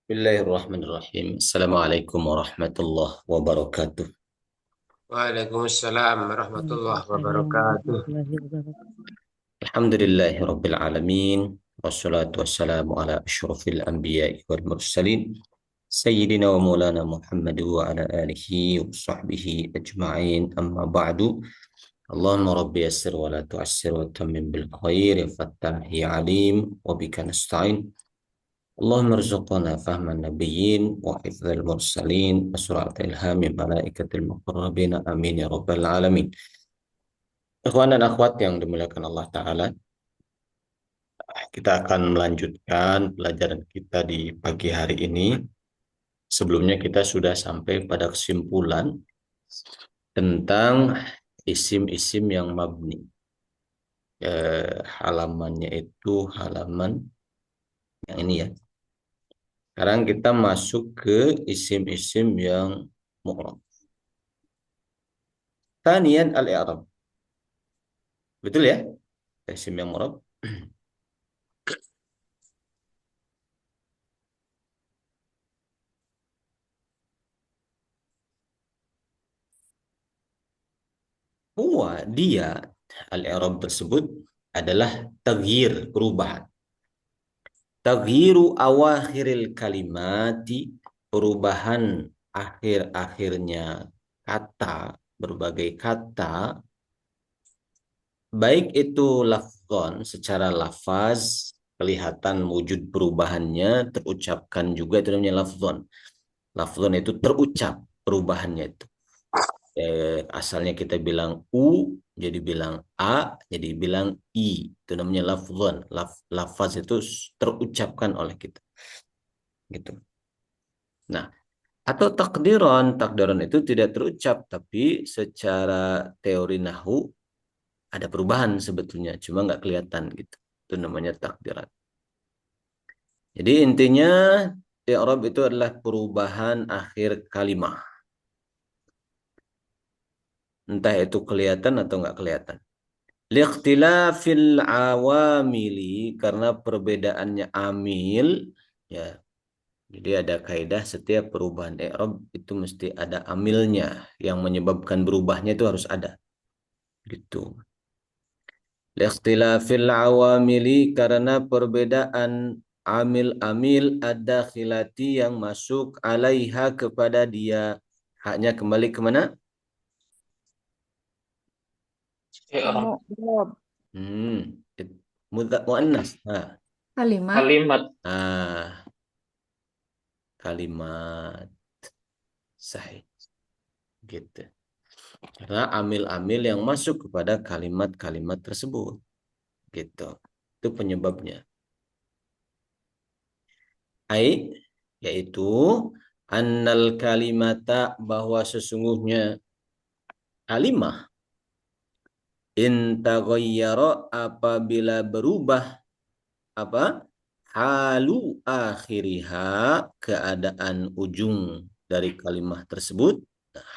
Bismillahirrahmanirrahim. Assalamualaikum warahmatullahi wabarakatuh. Waalaikumsalam warahmatullahi Waalaikumsalam wabarakatuh. warahmatullahi wabarakatuh. Alhamdulillahi rabbil alamin. Wassalatu wassalamu ala asyrafil anbiya'i wal mursalin. Sayyidina wa maulana Muhammad wa ala alihi wa sahbihi ajma'in. Amma ba'du. Allahumma rabbi yassir wa la tu'assir wa tammim bil khair. Ya Fattah ya alim. Wa bika nasta'in. Allahumma rzuqna fahman nabiyyin wa hifdzal mursalin wa surat ilhami malaikatil muqarrabin. Amin ya rabbal alamin. Ikhwan dan akhwat yang dimuliakan Allah Ta'ala, kita akan melanjutkan pelajaran kita di pagi hari ini. Sebelumnya kita sudah sampai pada kesimpulan tentang isim-isim yang mabni. Halamannya itu halaman yang ini ya. Sekarang kita masuk ke isim-isim yang mu'rab. Tanian al-i'rab. Betul ya? Isim yang mu'rab. Dia al-i'rab tersebut adalah taghyir, perubahan. Taghyiru awakhiril kalimati, perubahan akhir-akhirnya kata, berbagai kata, baik itu lafzon secara lafaz, kelihatan wujud perubahannya, terucapkan juga itu namanya lafzon. Lafzon itu terucap perubahannya itu. Asalnya kita bilang U, jadi bilang A, jadi bilang I. Itu namanya lafzon. Lafaz itu terucapkan oleh kita. Gitu. Nah, atau takdiran itu tidak terucap, tapi secara teori nahu ada perubahan sebetulnya, cuma nggak kelihatan gitu. Itu namanya takdiran. Jadi intinya i'rab itu adalah perubahan akhir kalimat. Entah itu kelihatan atau nggak kelihatan. Liikhtilafil awamili, karena perbedaannya amil, ya. Jadi ada kaidah setiap perubahan i'rab itu mesti ada amilnya, yang menyebabkan berubahnya itu harus ada. Gitu. Liikhtilafil awamili, karena perbedaan amil-amil ada khilati yang masuk alaiha kepada dia. Haknya kembali kemana? I'rab. Mu'rab. Hmm. Muannas. Kalimat. Kalimat Ah, kalimat sahih. Gitu. Karena amil-amil yang masuk kepada kalimat-kalimat tersebut. Gitu. Itu penyebabnya. Yaitu annal kalimata, bahwa sesungguhnya kalimah in taghayyara, apabila berubah apa halu akhiriha, keadaan ujung dari kalimah tersebut.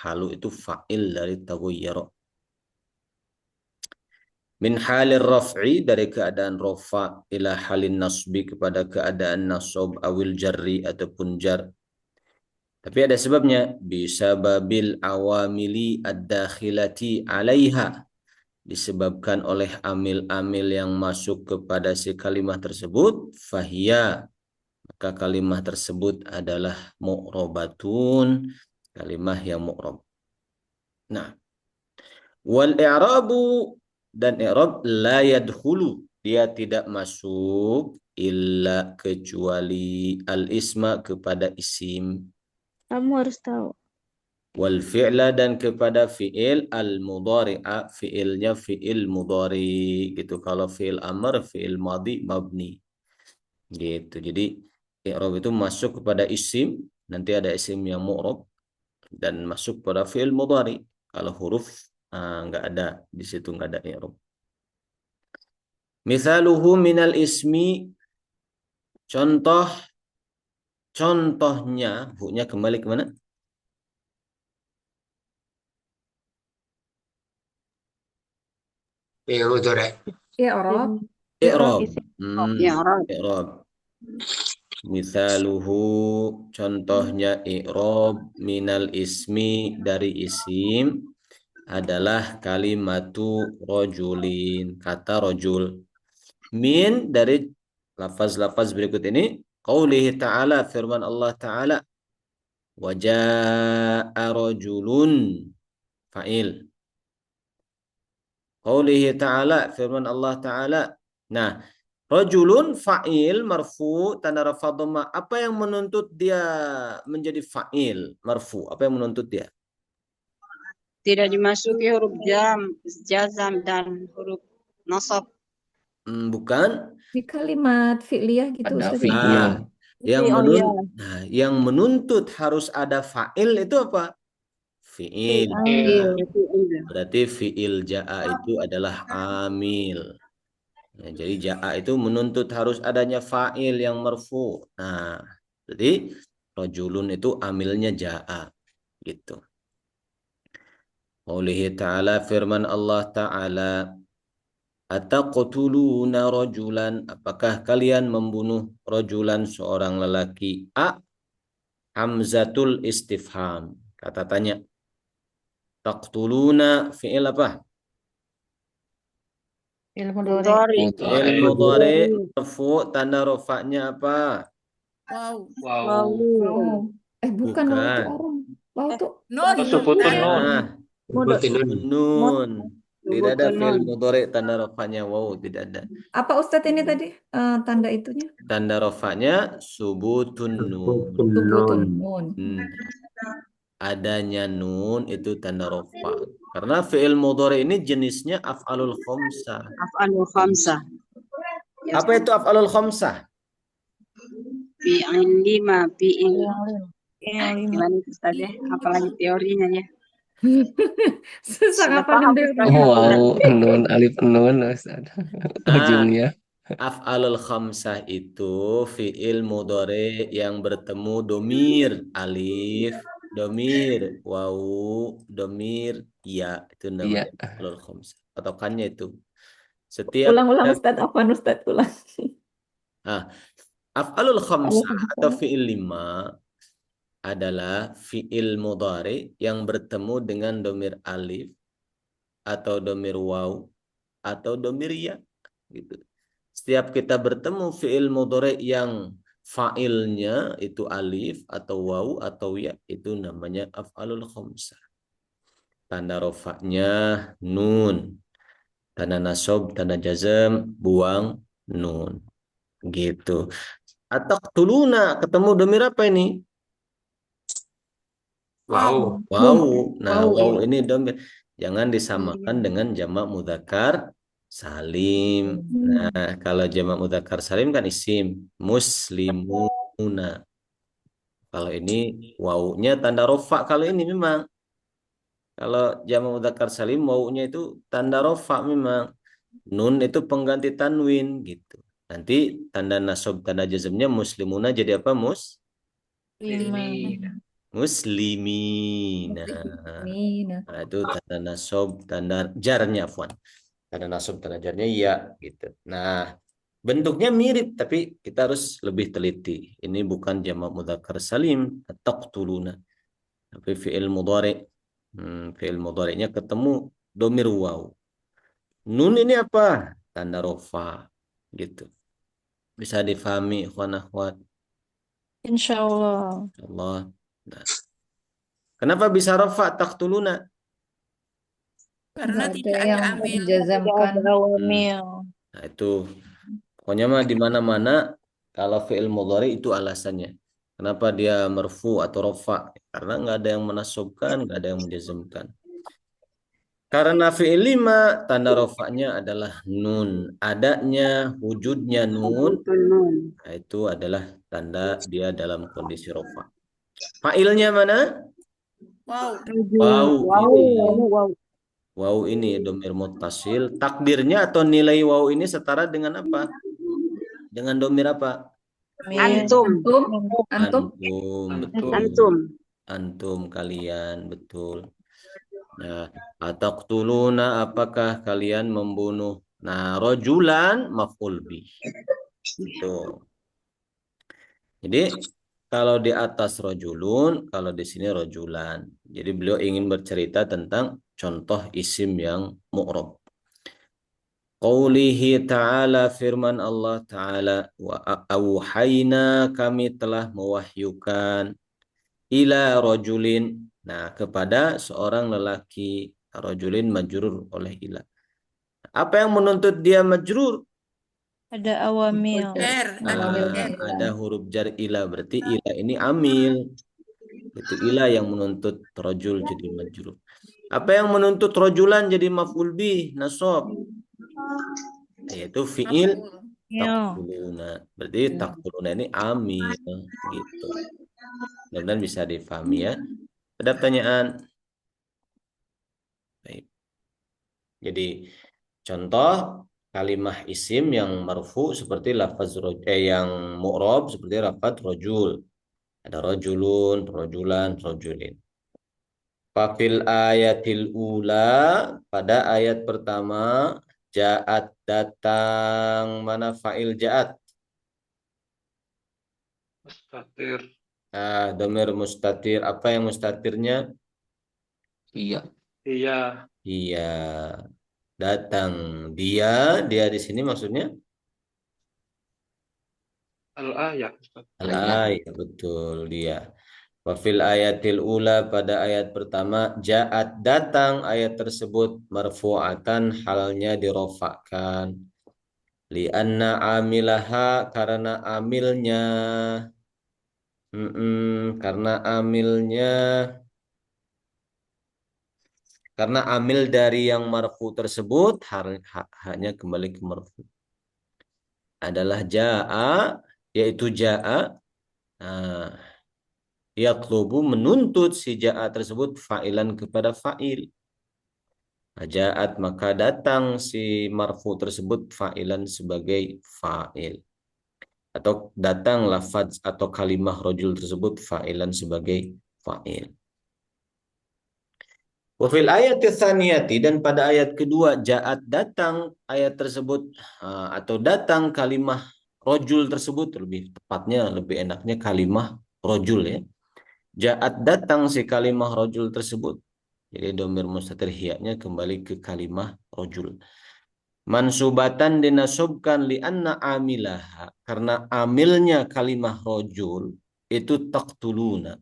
Halu itu fa'il dari taghayyara. Min halir raf'i, dari keadaan rafa, ila halin nasbi, kepada keadaan nasab, awil jarri, ataupun jar. Tapi ada sebabnya, bisa babil awamili ad-dakhilati alaiha, disebabkan oleh amil-amil yang masuk kepada si kalimah tersebut, fahia, maka kalimah tersebut adalah mu'robatun, kalimah yang mu'rob. Nah, wal i'rabu, dan i'rab la yadkhulu, dia tidak masuk illa, kecuali al isma, kepada isim, Kamu harus tahu. wal fi'la, dan kepada fi'il, al mudhari'a, fi'ilnya fi'il mudhari gitu. Kalau fi'il amr, fi'il madhi, mabni gitu. Jadi i'rab itu masuk kepada isim, nanti ada isim yang mu'rab, dan masuk pada fi'il mudhari. Kalau huruf nggak ada di situ, nggak ada i'rab. Misaluhu minal ismi, contoh, contohnya, bunya kembali kemana? fi'il mudhari. I'rab. I'rab I'rab. isim. Hmm, Ya, Rob. i'rab. Misaluhu, contohnya i'rob minal ismi dari isim adalah kalimatu rojulin, kata rojul. Min dari lafaz-lafaz berikut ini, qaulihi ta'ala, firman Allah Ta'ala, waja'a rojulun, fa'il. Qaulihi ta'ala, firman Allah Ta'ala. Nah, rajulun fa'il marfu tanda rafa dhamma. Apa yang menuntut dia menjadi fa'il marfu? Apa yang menuntut dia? Tidak dimasuki huruf jazam dan huruf nasab. Bukan. Di kalimat fi'liyah gitu Ada Ustaz. fi'ilnya. Yang menuntut harus ada fa'il itu apa? Fi'il. Berarti fi'il ja'a itu adalah amil. Nah, jadi ja'a itu menuntut harus adanya fa'il yang marfu. Nah, jadi rajulun itu amilnya ja'a gitu. Qaulihi ta'ala, firman Allah Ta'ala, ataqtuluna rajulan, apakah kalian membunuh rajulan, seorang lelaki? Hamzatul istifham, kata tanya. Taqtuluna fi'il apa? Ilmu Fi'il mudhari marfu, tanda rafa'nya apa? Wow. Bukan wow itu orang. Wow itu Sebutun nun. Nah, Sebutin nun. nun. Tidak ada fi'il mudhari tanda rafa'nya wow, tidak ada. apa Ustadz ini tadi tanda itunya? Tanda rafa'nya subutun nun. Subutun nun. Adanya nun itu tanda rafa. Karena fi'il mudhari ini jenisnya af'alul khamsah. Af'alul khamsah. Apa itu af'alul khamsah? Fi'il lima, fi'il. Yang Gimana Ustaz ya? Apalagi teorinya ya. Susah Sudah ngapalin paham, deh. Ustaz. Wow, nun alif nun Ustaz. Ujungnya. Af'alul khamsah itu fi'il mudhari yang bertemu domir alif, domir wawu, domir ya, itu namanya af'alul khamsah. Patokannya itu. Setiap Ulang Ustadz, apaan Ustadz ulang. af'alul khamsah atau fi'il lima adalah fi'il mudhari yang bertemu dengan domir alif atau domir waw atau domir ya gitu. Setiap kita bertemu fi'il mudhari yang fa'ilnya itu alif atau waw atau ya, itu namanya af'alul khamsah. Tanda rofaknya nun, tanda nasab, tanda jazm buang nun gitu. Ataqtuluna ketemu domir apa ini? Wow. Wow. Nah, wow ya. ini domir. Jangan disamakan dengan jamak mudzakkar salim. Nah, kalau jamak mudzakkar salim kan isim muslimuna. Kalau ini wawunya tanda rofa. Kalau ini memang kalau jamak mudzakkar salim wawunya itu tanda rofa memang. Nun itu pengganti tanwin gitu. Nanti tanda nasab tanda jazmnya muslimuna jadi apa? Muslimina. Nah, itu tanda nasab, tanda jarnya, afwan. Tanda nasab, tanda jarnya ya gitu. Nah, bentuknya mirip tapi kita harus lebih teliti. Ini bukan jamak mudzakkar salim, taqtuluna. Tapi fi'il mudhari. Fi'il mudhari'nya ketemu domir waw. Nun ini apa? Tanda rofa gitu. Bisa difahami ikhwan akhwat? Insyaallah. Allah. Nah. Kenapa bisa rofa taqtuluna? Karena Nggak tidak ada ada yang amil. menjazamkan. Nah, itu pokoknya mah di mana-mana kalau fi'il mudhari itu alasannya. Kenapa dia marfu atau rofa? Karena nggak ada yang menasabkan, nggak ada yang menjazmkan. Karena fi'il lima tanda rofaknya adalah nun. Adanya wujudnya nun, nah itu adalah tanda dia dalam kondisi rofa. Fa'ilnya mana? Wow. Waw ini domir muttasil. Takdirnya atau nilai waw ini setara dengan apa? Dengan domir apa? Antum. Betul. Antum kalian, betul. Nah, ataqtuluna, apakah kalian membunuh? Nah, rojulan maf'ul bih. Itu. Jadi kalau di atas rojulun, kalau di sini rojulan. Jadi beliau ingin bercerita tentang contoh isim yang mu'rab. Qaulihi ta'ala, firman Allah Ta'ala, wa auhayna, kami telah mewahyukan, ila rojulin, nah kepada seorang lelaki, rojulin majrur oleh ila. Apa yang menuntut dia majrur? Ada awamil. Ada huruf jar ila, berarti ila ini amil. Itu ila yang menuntut rojul jadi majrur. Apa yang menuntut rojulan jadi maf'ul bih, nasab? Yaitu fi'il taqtuluna. Berarti taqtuluna ini amil gitu. Mudah-mudahan bisa difahami ya. Ada pertanyaan? Baik. Jadi contoh kalimah isim yang marfu seperti lafaz yang mu'rab seperti lafaz rojul. Ada rojulun, rojulan, rojulin. Fafil ayatil ula, pada ayat pertama, ja'at datang, mana fa'il ja'at? Mustatir. Dhamir mustatir, apa yang mustatirnya? Iya. Iya. Iya, datang dia di sini maksudnya? Al-ayat. Al-ayat, betul dia. Wafil ayatil ula, pada ayat pertama, ja'at datang, ayat tersebut marfu'atan, halnya dirofakkan. Lianna amilaha, karena amilnya, karena amil dari yang marfu tersebut hanya kembali ke marfu. Adalah ja'a, yaitu ja'a. Nah, yatlubu, menuntut si ja'a tersebut fa'ilan kepada fa'il. Ja'at, maka datang si marfu tersebut fa'ilan sebagai fa'il. Atau datang lafaz atau kalimah rojul tersebut fa'ilan sebagai fa'il. Wafil ayat tsaniyati, dan pada ayat kedua, ja'at datang ayat tersebut atau datang kalimah rojul tersebut, lebih tepatnya lebih enaknya kalimah rojul ya. Ja'at datang si kalimah rojul tersebut. Jadi domir mustatir hiyanya kembali ke kalimah rojul. Mansubatan dinasubkan lianna amilaha, karena amilnya kalimah rojul itu taqtuluna.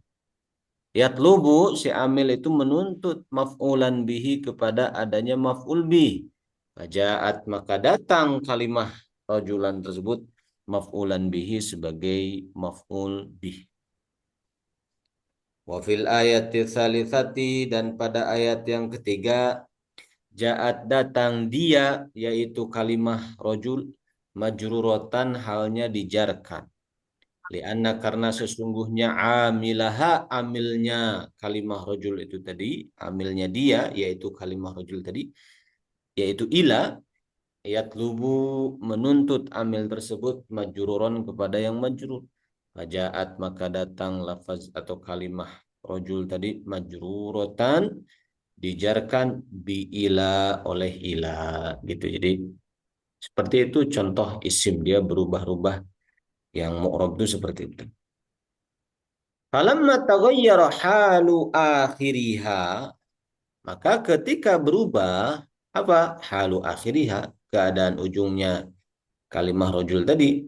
Yatlubu, si amil itu menuntut maf'ulan bihi kepada adanya maf'ul bih. Fajaat, maka datang kalimah rojulan tersebut maf'ulan bihi sebagai maf'ul bih. Wa fil ayati tsalitsati, dan pada ayat yang ketiga, ja'at datang dia, yaitu kalimah rojul, majruratan, halnya dijarkan. Lianna, karena sesungguhnya amilaha, amilnya kalimah rojul itu tadi, amilnya dia, yaitu kalimah rojul tadi, yaitu ila, yatlubu, menuntut amil tersebut majruron kepada yang majrur. Fajaat, maka datang lafaz atau kalimah rojul tadi majrurotan, dijarkan bi ila, oleh ila gitu. Jadi seperti itu contoh isim, dia berubah-ubah, yang mu'rab itu seperti itu. Falamma taghayyara halu akhiriha, maka ketika berubah apa? Halu akhiriha, keadaan ujungnya kalimah rojul tadi,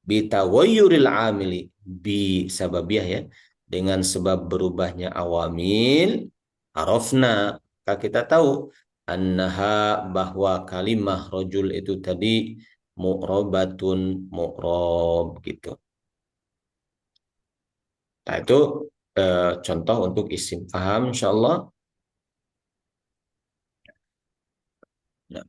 bitaghayyuril amili, bi sababiyah ya, dengan sebab berubahnya awamil, arafna, maka kita tahu annaha, bahwa kalimah rojul itu tadi mu'robatun, mu'rob gitu. Nah itu contoh untuk isim. Paham insyaallah? Nah.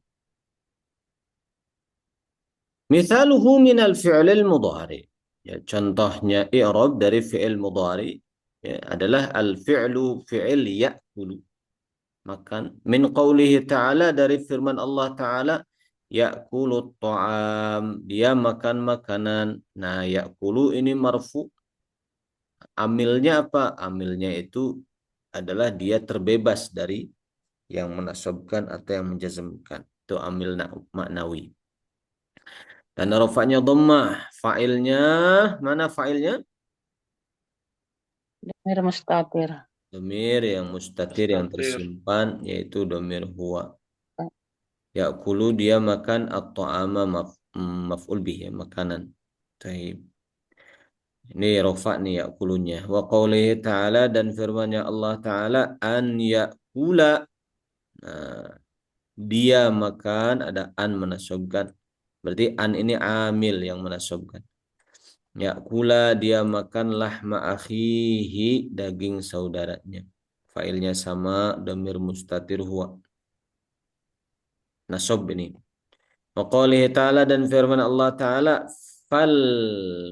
Misaluhu minal fi'lil mudhari. Ya, contohnya i'rab dari fi'il mudhari ya, adalah al-fi'lu, fi'il ya'kulu, makan. Min qawlihi ta'ala, dari firman Allah Ta'ala, ya'kulu ta'am, dia makan makanan. Nah, ya'kulu ini marfu. Amilnya apa? Amilnya itu adalah dia terbebas dari yang menasabkan atau yang menjazmkan. Itu amil maknawi. Tanda rofaknya dhammah. Fa'ilnya, mana fa'ilnya? Dhamir mustatir. Dhamir yang mustatir yang tersimpan, yaitu dhamir huwa. Ya'kulu dia makan at-ta'ama maf'ul bihi, makanan. Taib. Ini rofa nih ya'kulunya. Wa qawlihi ta'ala, dan firman-Nya Allah Ta'ala, an ya'kula. Nah, dia makan, ada an menasabkan. Berarti an ini amil yang menasabkan. Ya'kula dia makan lahma akhihi, daging saudaranya. Failnya sama, dhamir mustatir huwa. Nasab ini. Wa qawlihi ta'ala, dan firman Allah Ta'ala, fal,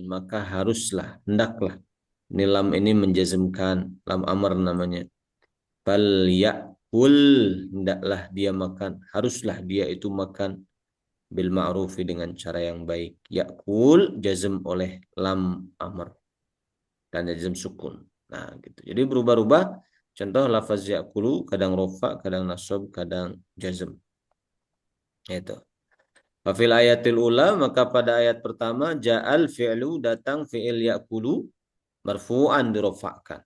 maka haruslah, hendaklah. Ini lam ini menjazmkan, lam amr namanya. Fal ya'kul, hendaklah dia makan, haruslah dia itu makan, bil ma'rufi dengan cara yang baik. Ya'kul jazm oleh lam amr dan jazm sukun. Nah, gitu. Jadi berubah-ubah. Contoh lafaz ya'kulu kadang rofa, kadang nasab, kadang jazm. Itu. Fil ayatil ula, maka pada ayat pertama ja'al fi'lu, datang fi'il ya'kulu marfu'an, dirofakkan.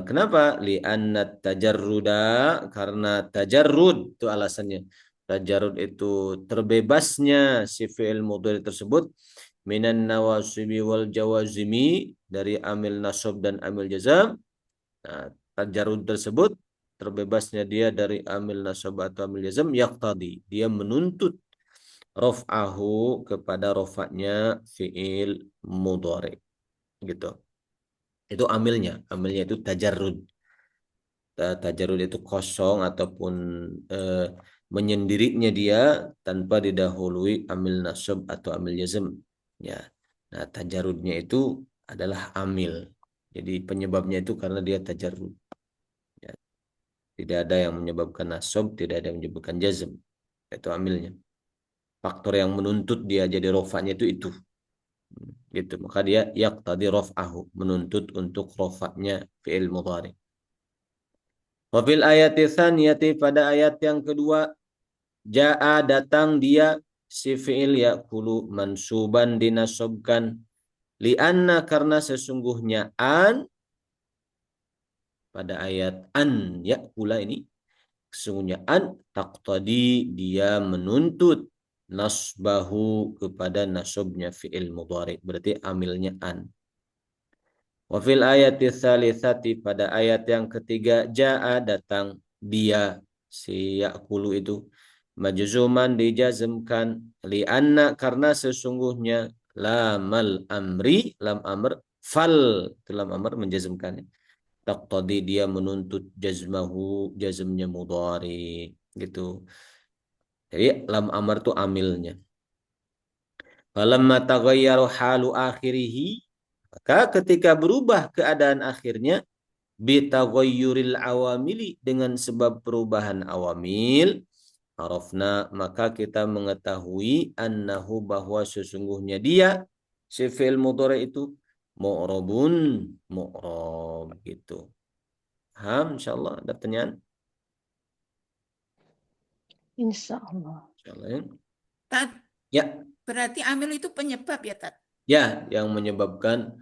Kenapa? Li'anna tajarruda, karena tajarrud itu alasannya. Tajarrud itu terbebasnya si fi'il mudhari tersebut minan nawasibi wal jawazimi, dari amil nasab dan amil jazam. Nah, tajarrud tersebut, terbebasnya dia dari amil nasab atau amil jazam, yaqtadi, dia menuntut raf'ahu, kepada rafa'nya fi'il mudhari. Gitu. Itu amilnya itu tajarrud. Tajarrud itu kosong ataupun menyendirinya dia tanpa didahului amil nasab atau amil jazm. Ya. Nah, tajarrudnya itu adalah amil. Jadi penyebabnya itu karena dia tajarrud. Ya. Tidak ada yang menyebabkan nasab, tidak ada yang menyebabkan jazm. Itu amilnya. Faktor yang menuntut dia jadi rofa'nya itu. Gitu. Maka dia yaqtadi raf'ahu, menuntut untuk rafa'nya fi'il mudhari. Wa fil ayati tsaniyati, pada ayat yang kedua, jaa, datang dia si fi'il ya'kulu mansuban, dinasabkan, li'anna, karena sesungguhnya an, pada ayat an ya'kula ini, sesungguhnya an taqtadi, dia menuntut nasbahu, kepada nasabnya fi'il mudhari, berarti amilnya an. Wa fil ayati tsalitsati, pada ayat yang ketiga, jaa, datang dia si ya'kulu itu majzuman, dijazmkan, li'anna, karena sesungguhnya, lamal amri, lam amr, fal, itu lam amr menjazmkannya, taqtadi, dia menuntut jazmahu, jazmnya mudhari, gitu. Jadi lam amr itu amilnya. Falamma taghayyaru halu akhirih, maka ketika berubah keadaan akhirnya, bitaghayyuril awamili, dengan sebab perubahan awamil, arafna, maka kita mengetahui, annahu, bahwa sesungguhnya dia si fi'il mudhari itu mu'rabun, mu'rab, gitu. Paham insyaallah? Ada pertanyaan? Insyaallah. Insyaallah ya. Tat, Ya, berarti amil itu penyebab ya, Tat? ya, yang menyebabkan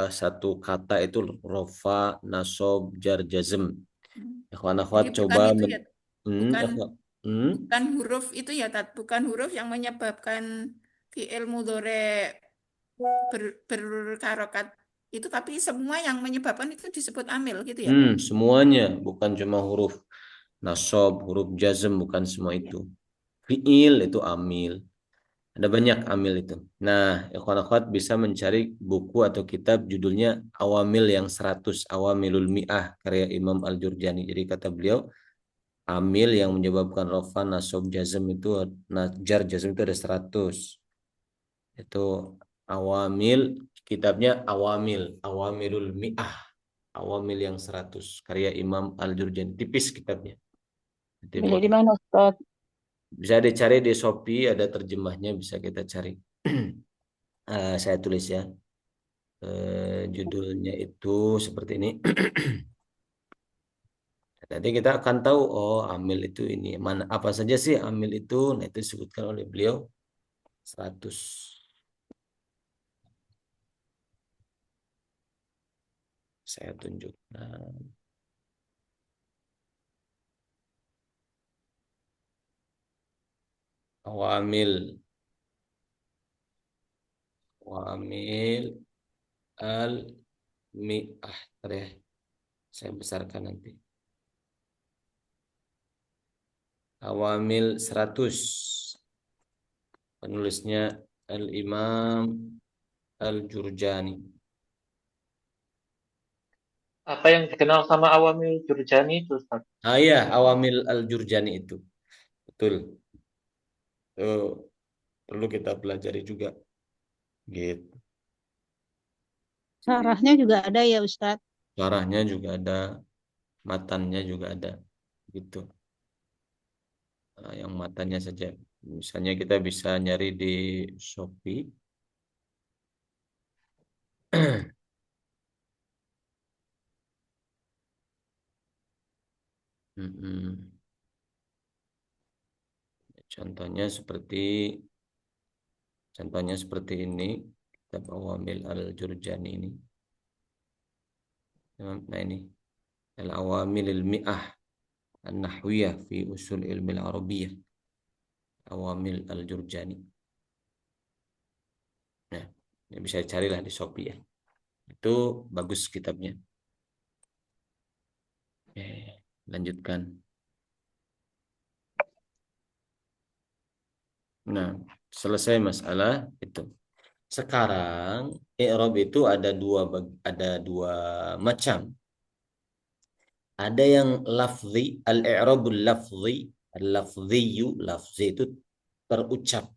satu kata itu rofa, nasab, jar, jazm. Akhwan-akhwat Jadi bukan coba itu ya, bukan bukan huruf itu ya, Tat, bukan huruf yang menyebabkan fi'il mudhari berharokat itu, tapi semua yang menyebabkan itu disebut amil gitu ya. Semuanya, bukan cuma huruf nasab, huruf jazm, bukan semua itu. Fi'il itu amil. Ada banyak amil itu. Nah, ikhwan akhwat bisa mencari buku atau kitab judulnya Awamil yang 100, Awamilul Mi'ah, karya Imam Al-Jurjani. Jadi kata beliau, amil yang menyebabkan rafa, nasab, jazm itu, jar, jazm itu ada 100. Itu awamil, kitabnya Awamilul Mi'ah, Awamil yang 100, karya Imam Al-Jurjani. Tipis kitabnya. Beli di mana, Ustaz? Bisa dicari di Shopee, ada terjemahnya, bisa kita cari. Saya tulis ya. Judulnya itu seperti ini. Nanti kita akan tahu, oh amil itu ini. Mana apa saja sih amil itu? Nah, itu disebutkan oleh beliau 100. Saya tunjukkan. Awamil. Awamil al-mi'ah. Ya. Saya besarkan nanti. Awamil 100. Penulisnya Al-Imam Al-Jurjani. Apa yang dikenal sama Awamil Jurjani itu, Ustaz? Ah iya, Awamil Al-Jurjani itu. Betul. Itu perlu kita pelajari juga. Gitu. Syarahnya juga ada ya Ustadz. Syarahnya juga ada, matannya juga ada. Gitu. Nah, yang matannya saja. Misalnya kita bisa nyari di Shopee. Mm-mm. Contohnya seperti ini, kitab Awamil Al-Jurjani ini. Nah ini Al-Awamil Al-Mi'ah An-Nahwiyah fi Usul Ilmi Al-Arabiyyah. Awamil Al-Jurjani. Nah, ini bisa carilah di Shopee ya. Itu bagus kitabnya. Lanjutkan. Nah, selesai masalah itu. Sekarang i'rab itu ada dua macam. Ada yang lafzi, al-i'rabul lafzi, al-lafziyu, lafzi itu terucap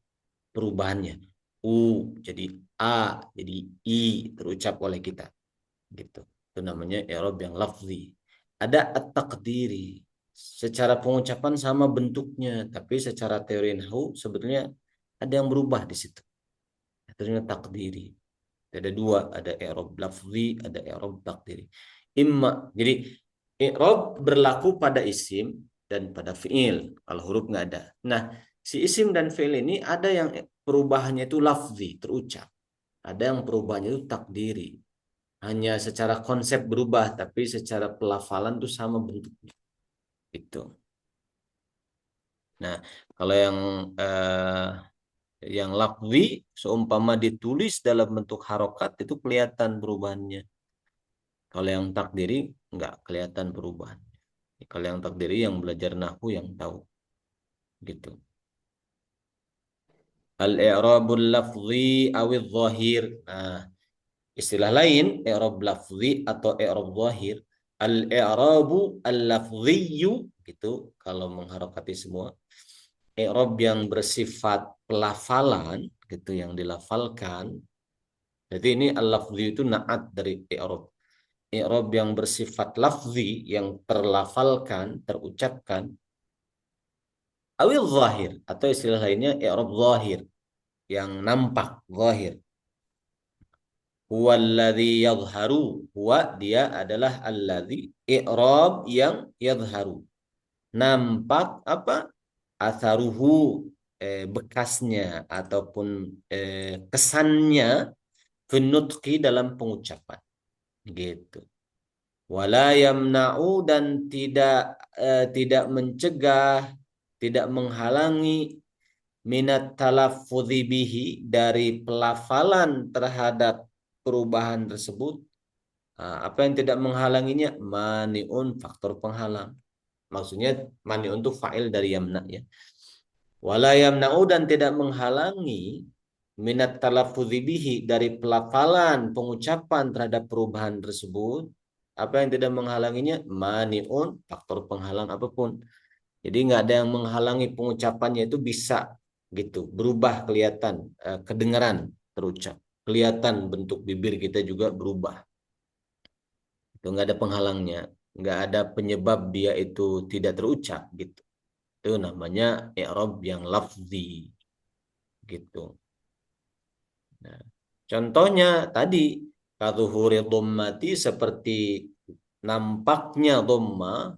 perubahannya. U jadi A, jadi I terucap oleh kita. Gitu. Itu namanya i'rab yang lafzi. Ada at-taqdiri. Secara pengucapan sama bentuknya, tapi secara teori nahwu sebetulnya ada yang berubah di situ. Itu namanya takdiri. Ada dua, ada i'rab lafzi, ada i'rab takdiri. Jadi i'rab berlaku pada isim dan pada fiil. Kalau huruf nggak ada. Nah, si isim dan fiil ini ada yang perubahannya itu lafzi, terucap. Ada yang perubahannya itu takdiri. Hanya secara konsep berubah, tapi secara pelafalan itu sama bentuknya. Itu. Nah, kalau yang lafzi seumpama ditulis dalam bentuk harokat itu kelihatan perubahannya. Kalau yang takdiri nggak kelihatan perubahan. Kalau yang takdiri yang belajar nahwu yang tahu. Gitu. Al-i'rabul lafzi awil zahir. Nah, istilah lain i'rab lafzi atau i'rab zahir. Al-i'rabu al-lafziyu gitu kalau mengharokati semua. I'rab yang bersifat pelafalan gitu yang dilafalkan. Jadi ini al-lafzi itu na'at dari i'rab. I'rab yang bersifat lafzi yang terlafalkan, terucapkan. Awil zahir atau istilah lainnya i'rab zahir yang nampak zahir. Huwa alladhi yadhharu. Huwa dia adalah alladhi i'rab yang yadhharu. Nampak apa? Atharuhu bekasnya ataupun kesannya finutqi dalam pengucapan. Gitu. Wala yamna'u dan tidak mencegah, tidak menghalangi minat talaffudzi bihi dari pelafalan terhadap perubahan tersebut. Apa yang tidak menghalanginya? Mani'un, faktor penghalang. Maksudnya mani'un itu fa'il dari yamna ya. Wala yamna'u dan tidak menghalangi minat talaffudzi bihi dari pelafalan pengucapan terhadap perubahan tersebut. Apa yang tidak menghalanginya? Mani'un, faktor penghalang apapun. Jadi nggak ada yang menghalangi pengucapannya itu bisa gitu berubah kelihatan kedengaran terucap kelihatan bentuk bibir kita juga berubah itu nggak ada penghalangnya nggak ada penyebab dia itu tidak terucap gitu itu namanya i'rab yang lafzi gitu. Nah, contohnya tadi kadzuhuri dhammati seperti nampaknya dhamma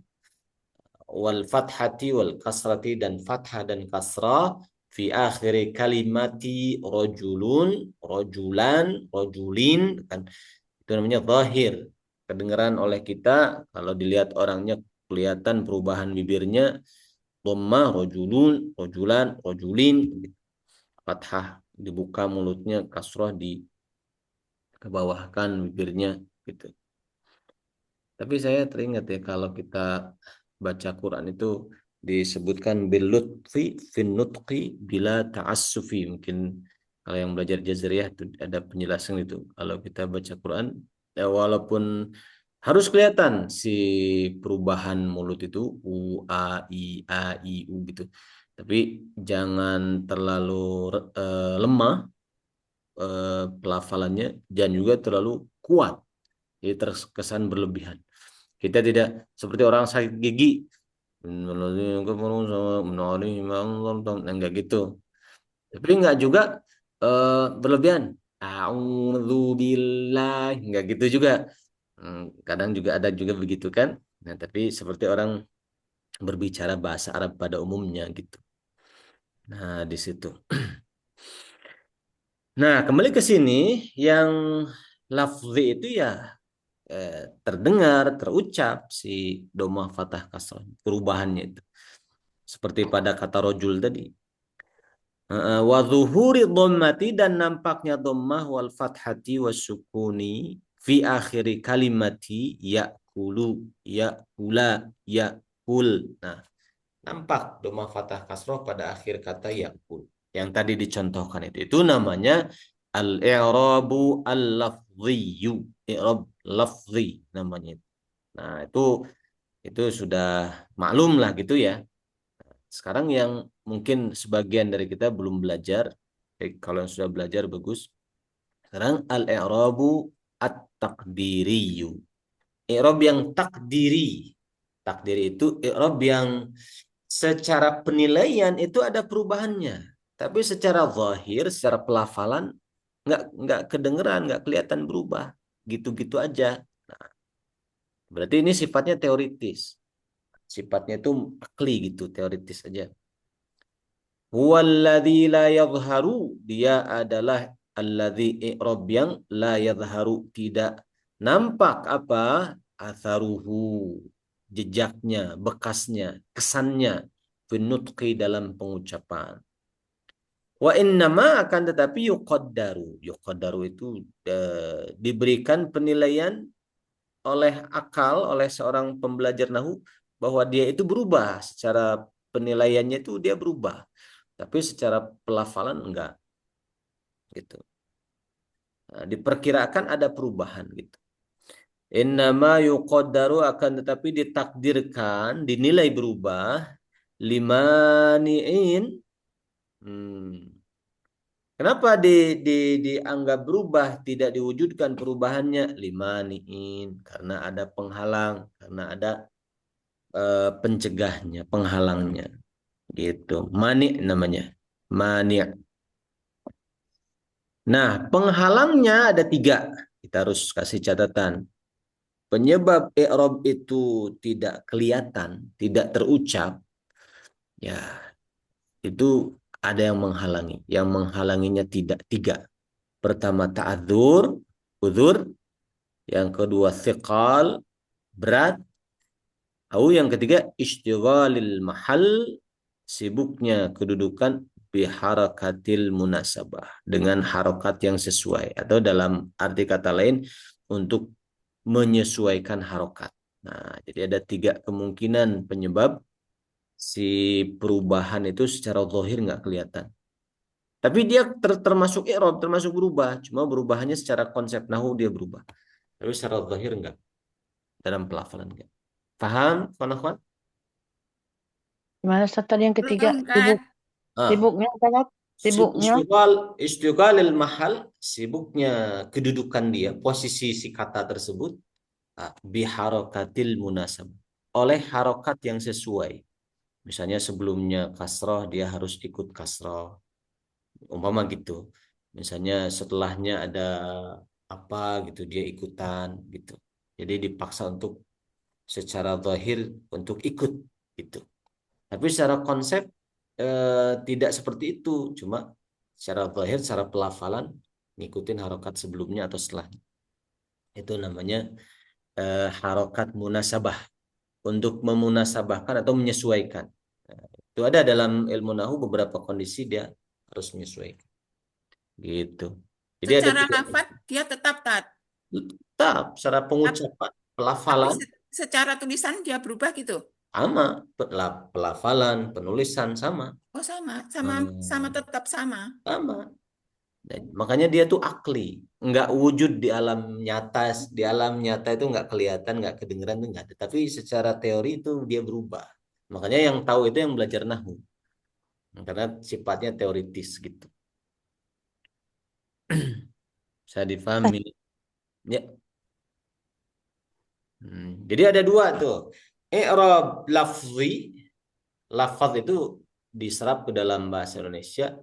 wal fathati wal kasrati, dan fathah dan kasrah fi akhiri kalimati rajulun, rajulan, rajulin, kan itu namanya zahir, kedengaran oleh kita. Kalau dilihat orangnya kelihatan perubahan bibirnya, dhammah rajulun, rajulan, rajulin, fathah dibuka mulutnya, kasrah di kebawahkan bibirnya gitu. Tapi saya teringat ya, kalau kita baca Quran itu disebutkan bilutfi fin nutqi bila ta'assufi. Mungkin kalau yang belajar jazriyah itu ada penjelasan itu. Kalau kita baca Quran, ya walaupun harus kelihatan si perubahan mulut itu u a i u gitu. Tapi jangan terlalu lemah pelafalannya, dan juga terlalu kuat. Jadi terkesan berlebihan. Kita tidak seperti orang sakit gigi. Enggak gitu. Tapi enggak juga berlebihan. A'udzubillah, enggak gitu juga. Kadang juga ada juga begitu kan. Nah, tapi seperti orang berbicara bahasa Arab pada umumnya gitu. Nah, di situ. Nah, kembali ke sini, yang lafzi itu ya terdengar, terucap si domah fathah kasrah, perubahannya itu. Seperti pada kata rojul tadi. Wa zuhuri dhammati, dan nampaknya dhammah wal fathati wasukuni fi akhiri kalimati ya'kulu, ya'kula, ya'kul. Nah, nampak dhammah fathah kasrah pada akhir kata ya'kul. Yang tadi dicontohkan itu namanya al-i'rabu al-lafziyu. I'rab lafzi namanya. Nah, itu sudah maklum lah gitu ya. Sekarang yang mungkin sebagian dari kita belum belajar, kalau yang sudah belajar bagus. Sekarang al-i'rabu at-taqdiriyu. I'rab yang takdiri. Takdiri itu i'rab yang secara penilaian itu ada perubahannya. Tapi secara zahir, secara pelafalan nggak kedengeran, nggak kelihatan berubah. Gitu-gitu aja. Nah, berarti ini sifatnya teoritis. Sifatnya itu akli gitu, teoritis aja. Huwallazi la yadhharu, dia adalah alladzi i'rab yang la yadhharu, tidak nampak apa? Atharuhu, jejaknya, bekasnya, kesannya, finutqi, dalam pengucapan. Wa innama, akan tetapi yuqaddaru. Yuqaddaru itu diberikan penilaian oleh akal, oleh seorang pembelajar nahu, bahwa dia itu berubah. Secara penilaiannya itu dia berubah. Tapi secara pelafalan enggak. Gitu. Nah, diperkirakan ada perubahan gitu. Innama yuqaddaru, akan tetapi ditakdirkan, dinilai berubah, limani'in. Kenapa dianggap berubah, tidak diwujudkan perubahannya? Limani'in, karena ada penghalang, karena ada pencegahnya, penghalangnya. Gitu. Mani' namanya. Mani'. Nah, penghalangnya ada 3. Kita harus kasih catatan. Penyebab i'rab itu tidak kelihatan, tidak terucap, ya itu ada yang menghalangi. Yang menghalanginya 3. Pertama ta'adzur, uzur. Yang kedua thiqal, berat. Atau yang ketiga istighalil mahal, sibuknya kedudukan, biharakatil munasabah, dengan harokat yang sesuai, atau dalam arti kata lain untuk menyesuaikan harokat. Nah, jadi ada 3 kemungkinan penyebab si perubahan itu secara zahir nggak kelihatan. Tapi dia termasuk i'rab, termasuk berubah. Cuma berubahannya secara konsep nahu dia berubah. Tapi secara zahir enggak. Dalam pelafalan enggak. Paham, kawan-kawan? Gimana Ustaz tadi yang ketiga? Belum kan? Sibuknya apa? Sibuknya. Istiqalil mahal, sibuknya kedudukan dia, posisi si kata tersebut, biharokatil munasab, oleh harokat yang sesuai. Misalnya sebelumnya kasroh, dia harus ikut kasroh. Umpama gitu. Misalnya setelahnya ada apa gitu, dia ikutan gitu. Jadi dipaksa untuk secara zahir untuk ikut Gitu. Tapi secara konsep tidak seperti itu, cuma secara zahir, secara pelafalan ngikutin harokat sebelumnya atau setelahnya. Itu namanya harokat munasabah, untuk memunasabahkan atau menyesuaikan. Nah, itu ada dalam ilmu nahu beberapa kondisi dia harus menyesuaikan. Gitu. Jadi ada Secara tiga. lafaz dia tetap tat. Tetap secara pengucapan, Tapi pelafalan secara tulisan dia berubah gitu. sama, pelafalan, penulisan sama. Oh sama tetap sama. Sama. Dan makanya dia tuh akli, nggak wujud di alam nyata. Di alam nyata itu nggak kelihatan, nggak kedengeran, itu nggak ada. Tapi secara teori itu dia berubah. Makanya yang tahu itu yang belajar nahwu, karena sifatnya teoritis gitu. Bisa difahami. Ya. Jadi ada dua tuh. I'rab lafzi, lafaz itu diserap ke dalam bahasa Indonesia.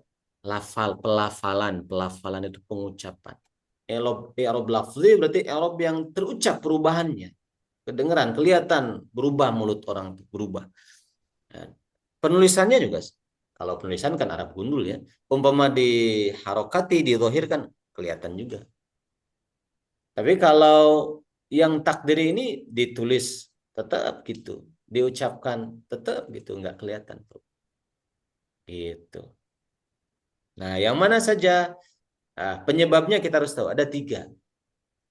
Pelafalan itu pengucapan. I'rab lafzi berarti i'rab yang terucap perubahannya. Kedengeran, kelihatan, berubah mulut orang itu, berubah. Dan penulisannya juga, kalau penulisan kan Arab gundul ya. Umpama di harokati, dizahirkan, kelihatan juga. Tapi kalau yang takdir ini ditulis tetap gitu, diucapkan tetap gitu, nggak kelihatan tuh. Gitu. Nah, yang mana saja penyebabnya kita harus tahu. Ada 3.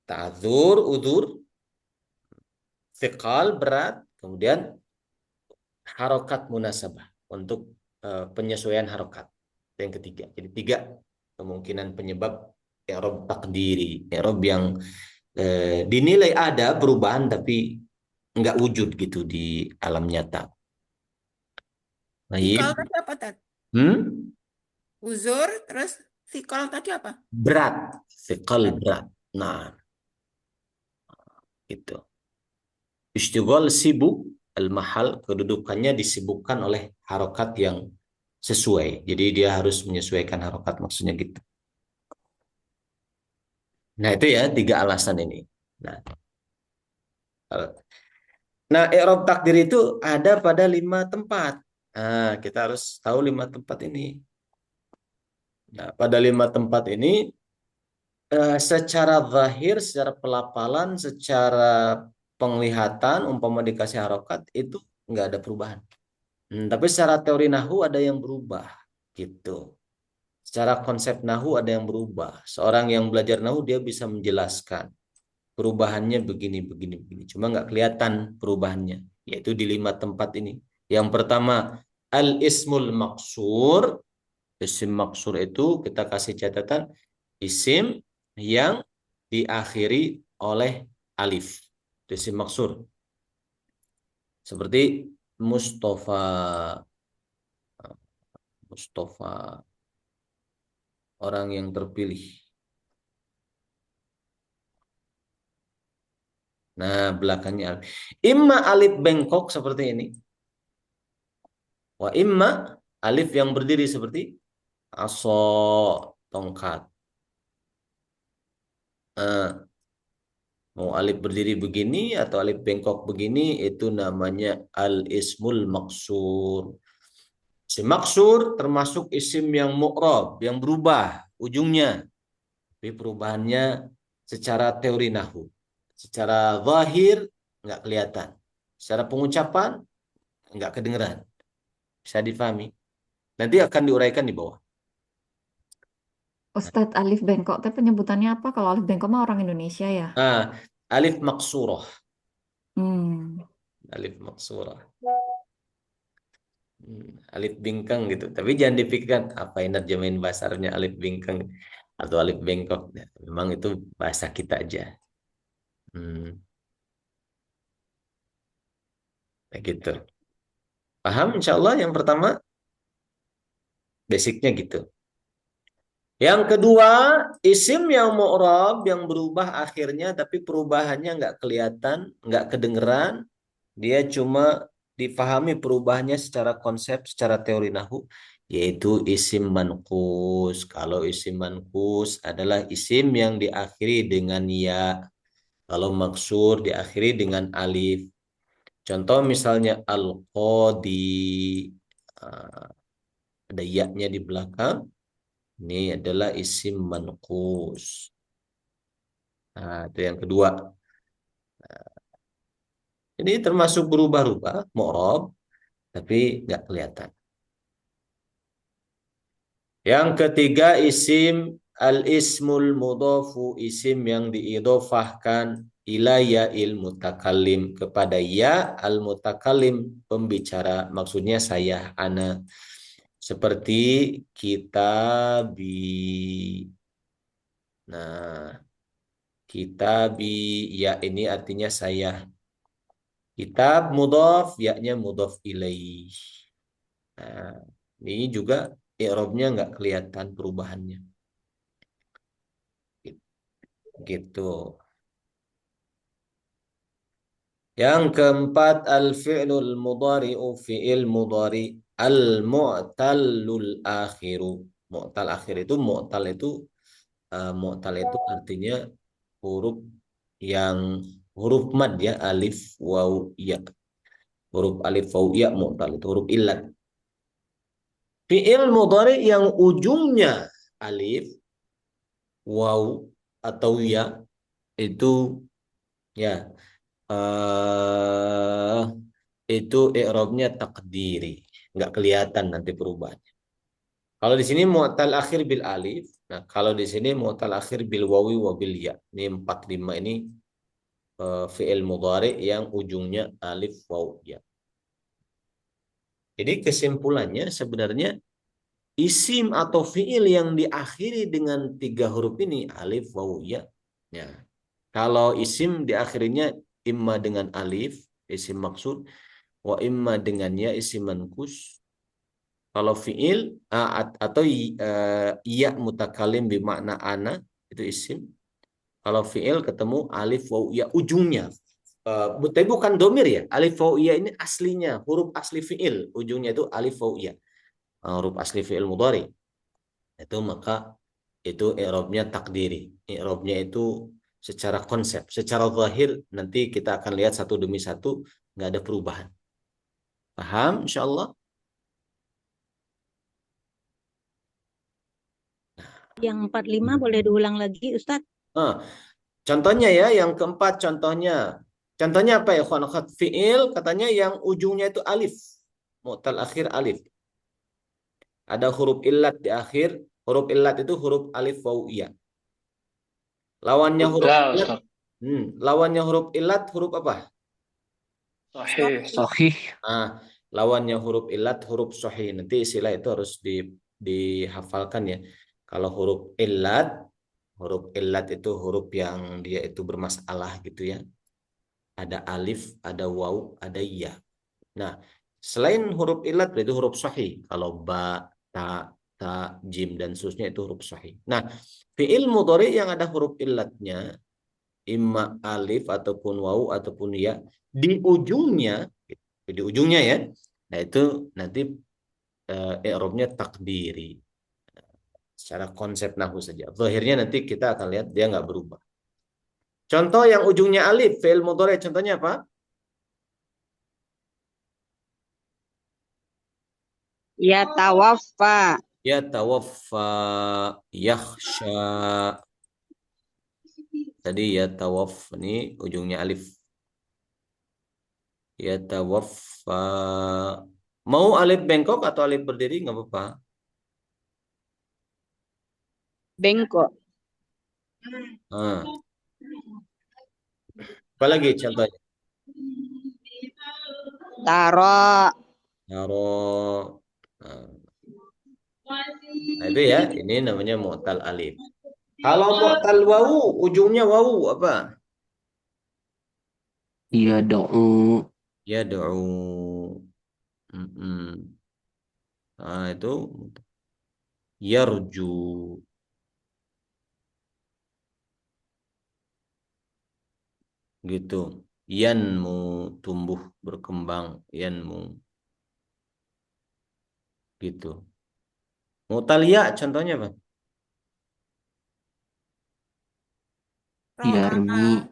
Ta'dzur, udzur, thiqal, berat, kemudian harokat munasabah untuk penyesuaian harokat. Yang ketiga. Jadi 3 kemungkinan penyebab i'rab takdiri, i'rab yang dinilai ada perubahan tapi nggak wujud gitu di alam nyata. Sikol Baik. tadi apa tadi? Uzur, terus sikol tadi apa? Berat, sikal berat. Nah, itu. Istighol sibuk, al-mahal, kedudukannya disibukkan oleh harokat yang sesuai. Jadi dia harus menyesuaikan harokat, maksudnya gitu. Nah itu ya 3 alasan ini. Nah, i'rab takdir itu ada pada 5 tempat. Nah, kita harus tahu 5 tempat ini. Nah, pada 5 tempat ini secara zahir, secara pelafalan, secara penglihatan, umpama dikasih harokat itu nggak ada perubahan. Tapi secara teori nahu ada yang berubah, gitu. Secara konsep nahu ada yang berubah. Seorang yang belajar nahu dia bisa menjelaskan perubahannya begini, begini, begini. Cuma nggak kelihatan perubahannya, yaitu di 5 tempat ini. Yang pertama, al-ismul maksur. Isim maksur itu kita kasih catatan, isim yang diakhiri oleh alif. Isim maksur. Seperti Mustafa. Mustafa. Orang yang terpilih. Nah, belakangnya alif. Imma alif bengkok seperti ini. Wa imma alif yang berdiri seperti aso, tongkat. Mau alif berdiri begini atau alif bengkok begini, itu namanya al-ismul maksur. Isim maksur termasuk isim yang mu'rab, yang berubah ujungnya. Tapi perubahannya secara teori nahwu. Secara zahir nggak kelihatan. Secara pengucapan nggak kedengeran. Bisa difahami. Nanti akan diuraikan di bawah. Ustadz alif bengkok, tapi penyebutannya apa? Kalau alif bengkok mah orang Indonesia ya? Alif maksurah. Hmm. Alif maksurah. Alif bingkang gitu. Tapi jangan dipikirkan apa yang terjemahin bahasanya alif bingkang atau alif bengkok. Memang itu bahasa kita aja. Gitu. Paham insya Allah yang pertama? Basicnya gitu. Yang kedua, isim yang mu'rab yang berubah akhirnya tapi perubahannya nggak kelihatan, nggak kedengeran. Dia cuma dipahami perubahannya secara konsep, secara teori nahwu, yaitu isim manqus. Kalau isim manqus adalah isim yang diakhiri dengan ya. Kalau maksur diakhiri dengan alif. Contoh misalnya al-qadi, ah, ada ya-nya di belakang. Ini adalah isim manqus. Nah, itu yang kedua. Ini termasuk berubah-ubah, mu'rab, tapi nggak kelihatan. Yang ketiga isim al-ismul mudhafu, isim yang diidhofahkan ila ya'il mutakallim, kepada ya al-mutakallim, pembicara, maksudnya saya, ana. Seperti kitabi. Nah, kitabi, ya ini artinya saya. Kitab mudhaf, ya-nya mudhaf ilaih. Nah, ini juga i'rabnya nggak kelihatan perubahannya. Gitu. Yang keempat, al-fi'lul mudhari'u, fi'il mudhari al-mu'tallul akhiru. Mu'tal akhir itu, mu'tal itu artinya huruf yang huruf mad ya, alif waw ya. Huruf alif waw ya mu'tal itu huruf illat. Fi'il mudhari yang ujungnya alif, waw atau ya, itu ya eh itu i'rabnya takdiri, nggak kelihatan nanti perubahannya. Kalau di sini mu'tal akhir bil alif, nah kalau di sini mu'tal akhir bil wawi wa bil ya. Ini 4 5 ini fi'il mudhari yang ujungnya alif waw ya. Jadi kesimpulannya sebenarnya isim atau fi'il yang diakhiri dengan 3 huruf ini alif waw ya. Ya. Kalau isim diakhirinya imma dengan alif isim maksud, wa imma dengan ya isim mankus. Kalau fi'il atau ya mutakalim bermakna ana, itu isim. Kalau fi'il ketemu alif waw ya ujungnya. Tapi bukan domir ya. Alif waw ya ini aslinya huruf asli fi'il, ujungnya itu alif waw ya. Huruf asli fi'il mudhari. Itu maka itu i'rabnya takdiri. I'rabnya itu secara konsep, secara zahir nanti kita akan lihat satu demi satu, nggak ada perubahan. Paham insyaallah? Yang 45 boleh diulang lagi, Ustadz? Contohnya ya, yang keempat contohnya. Contohnya apa ya, ikhwan akhwat? Fi'il katanya yang ujungnya itu alif. Mu'tal akhir alif. Ada huruf illat di akhir. Huruf illat itu huruf alif waw ya. Lawannya huruf Enggak, illat. Ustaz. Lawannya huruf illat huruf apa? Sahih. Sahih. Lawannya huruf illat huruf sahih. Nanti istilah itu harus dihafalkan ya. Kalau huruf illat itu huruf yang dia itu bermasalah gitu ya. Ada alif, ada waw, ada ya. Nah, selain huruf illat berarti huruf sahih. Kalau ba, ta, jim dan seterusnya itu huruf sahih. Nah, fi'il mudhari yang ada huruf illatnya imma alif ataupun waw ataupun ya, di ujungnya ya. Nah, itu nanti i'rabnya takdiri. Secara konsep nahwu saja. Zahirnya nanti kita akan lihat dia nggak berubah. Contoh yang ujungnya alif, fi'il mudhari contohnya apa? Ya tawaffa. Ya tawaffa, yakhsha. Tadi ya tawaf ini ujungnya alif. Ya tawaffa. Mau alif bengkok atau alif berdiri nggak apa-apa. Bengkok. Nah. Apa lagi contohnya? Taro. Naro. Nah itu ya, ini namanya mu'tal alif. Kalau mu'tal wawu, ujungnya wawu apa? Ya do'u. Ya do'u. Nah itu yarju. Gitu. Yanmu, tumbuh, berkembang. Yanmu. Gitu. Mu'tal ya contohnya apa? Yarmi.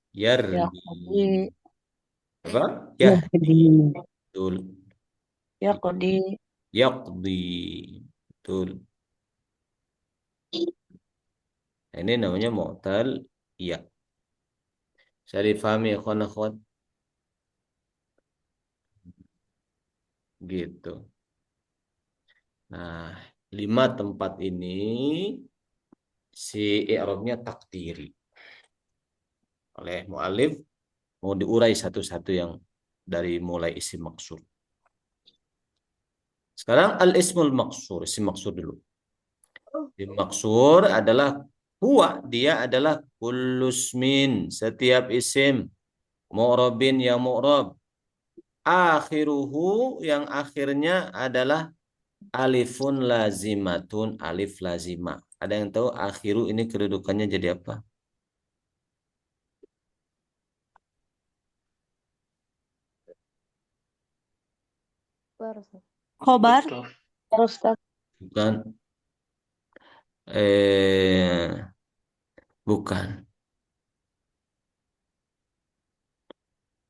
Ya, Yarmi. Rabbi. Apa? Ya, Yaqdi. betul. Yaqdi. Yaqdi. Betul. Ini namanya mu'tal ya. Saya difahami ya akhwan. Gitu. Nah, 5 tempat ini si i'rabnya takdiri. Oleh mu'alif mau diurai satu-satu yang dari mulai isim maksur. Sekarang al-ismul maksur, isim maksur dulu. Isim maksur adalah huwa, dia adalah kullusmin, setiap isim, mu'rabin yang mu'rab. Akhiruhu yang akhirnya adalah alifun lazimatun, alif lazimah. Ada yang tahu akhiru ini kedudukannya jadi apa? Khobar. Betul. Terus Ustaz. Bukan. Bukan.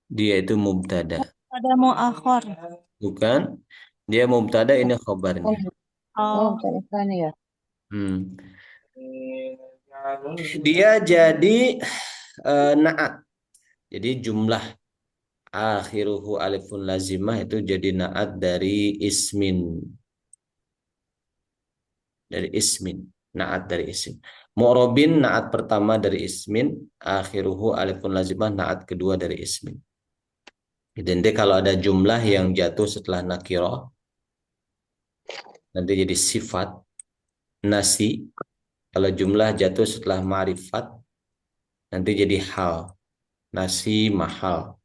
Dia itu mubtada. Ada muakhir. Bukan. Dia mubtada, ini khabarnya. Oh, Oh, Ustaz ya. Dia jadi naat. Jadi jumlah akhiruhu alifun lazimah itu jadi naat dari ismin. Dari ismin. Naat dari ismin. Mu'robin naat pertama dari ismin. Akhiruhu alifun lazimah naat kedua dari ismin. Dan dia kalau ada jumlah yang jatuh setelah nakirah, nanti jadi sifat. Nasi. Kalau jumlah jatuh setelah ma'rifat, nanti jadi hal. Nasi mahal.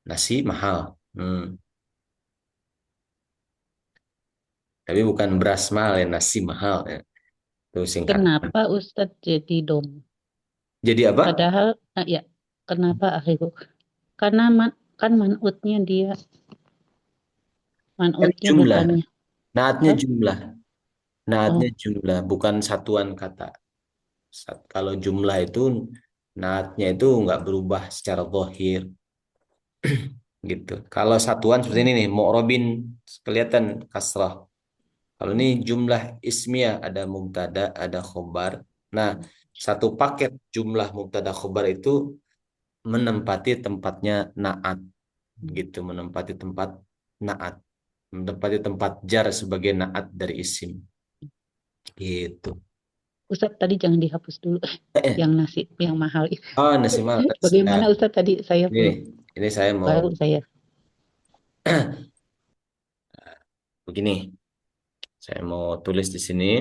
Nasi mahal. Tapi bukan beras mahal ya, nasi mahal ya. Itu singkat. Kenapa Ustadz jadi dom? Jadi apa? Padahal, ya, kenapa akhirnya? Karena kan manutnya dia, manutnya Jumlah. bukannya. Naatnya Hah? jumlah. Naatnya jumlah, bukan satuan kata. Kalau jumlah itu, naatnya itu nggak berubah secara zahir. Gitu. Kalau satuan seperti ini nih, mu'rabin, kelihatan kasrah. Kalau ini jumlah ismiyah, ada mubtada, ada khobar. Nah, satu paket jumlah mubtada khobar itu menempati tempatnya naat. Gitu, menempati tempat naat. Menempati tempat jar sebagai naat dari isim. Gitu. Ustadz tadi jangan dihapus dulu yang nasi, yang mahal itu. Oh, nasi mahal. Bagaimana Nah, Ustadz tadi saya belum, ini saya mau baru saya. begini. Saya mau tulis di sini.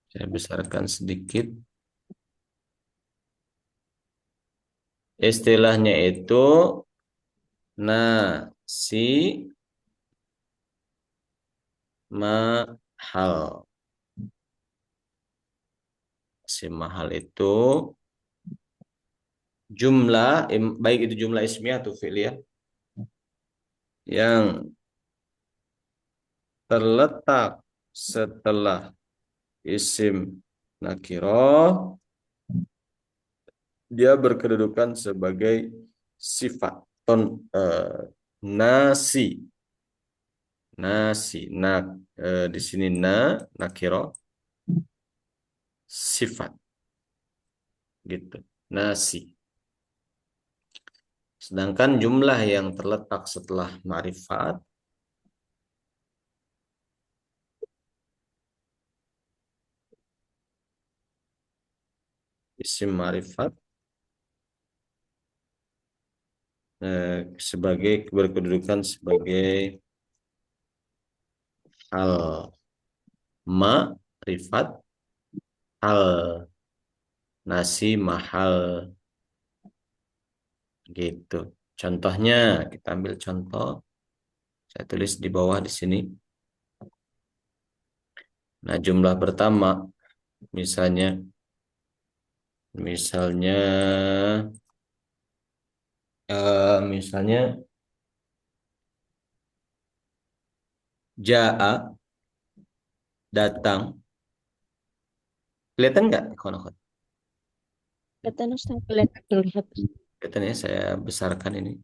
Saya besarkan sedikit. Istilahnya itu nasi mahal. Nasi mahal itu jumlah, baik itu jumlah ismiyah atau fi'liyah, yang terletak setelah isim nakirah, dia berkedudukan sebagai sifat. Nasi, di sini nakirah, sifat, gitu. Nasi. Sedangkan jumlah yang terletak setelah ma'rifat isim ma'rifat sebagai berkedudukan sebagai al ma'rifat al nasi mahal, gitu. Contohnya kita ambil contoh, saya tulis di bawah di sini. Nah, jumlah pertama misalnya Misalnya jaa datang. Kelihatan nggak, ikhwan-ikhwan? Kelihatan Ustaz. Terlihat. Kelihatan ya, saya besarkan ini.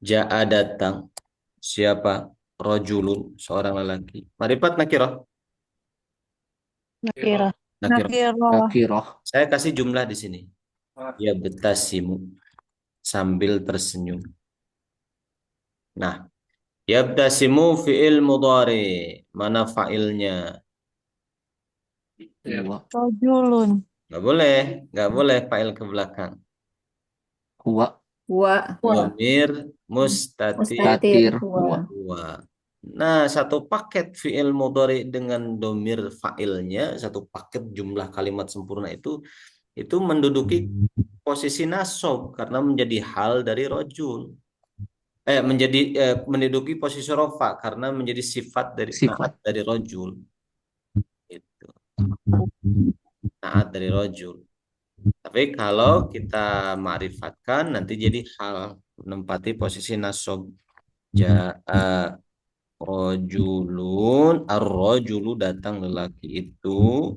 Jaa datang. Siapa? Rajulun, seorang lelaki. Marifat nakirah. Nakira. Nakirah. Nakiro. Nakiroh. Saya kasih jumlah di sini. Ya betasimu sambil tersenyum. Nah, yabtasimu fi'il mudhari. Mana fa'ilnya? Huwa. Rojulun. Nggak boleh fa'il ke belakang. Huwa. Wa. Dhamir mustatir Mustatir. Tatir. Wa. Huwa. huwa. Nah, satu paket fi'il mudhari dengan domir fa'ilnya, satu paket jumlah kalimat sempurna itu menduduki posisi nasab karena menjadi hal dari rojul. Menduduki posisi rofa karena menjadi sifat dari Sifat. naat dari rojul. Itu. Naat dari rojul. Tapi kalau kita ma'rifatkan nanti jadi hal menempati posisi nasab. Ja'a rojulun, ar-rojulu datang lelaki itu.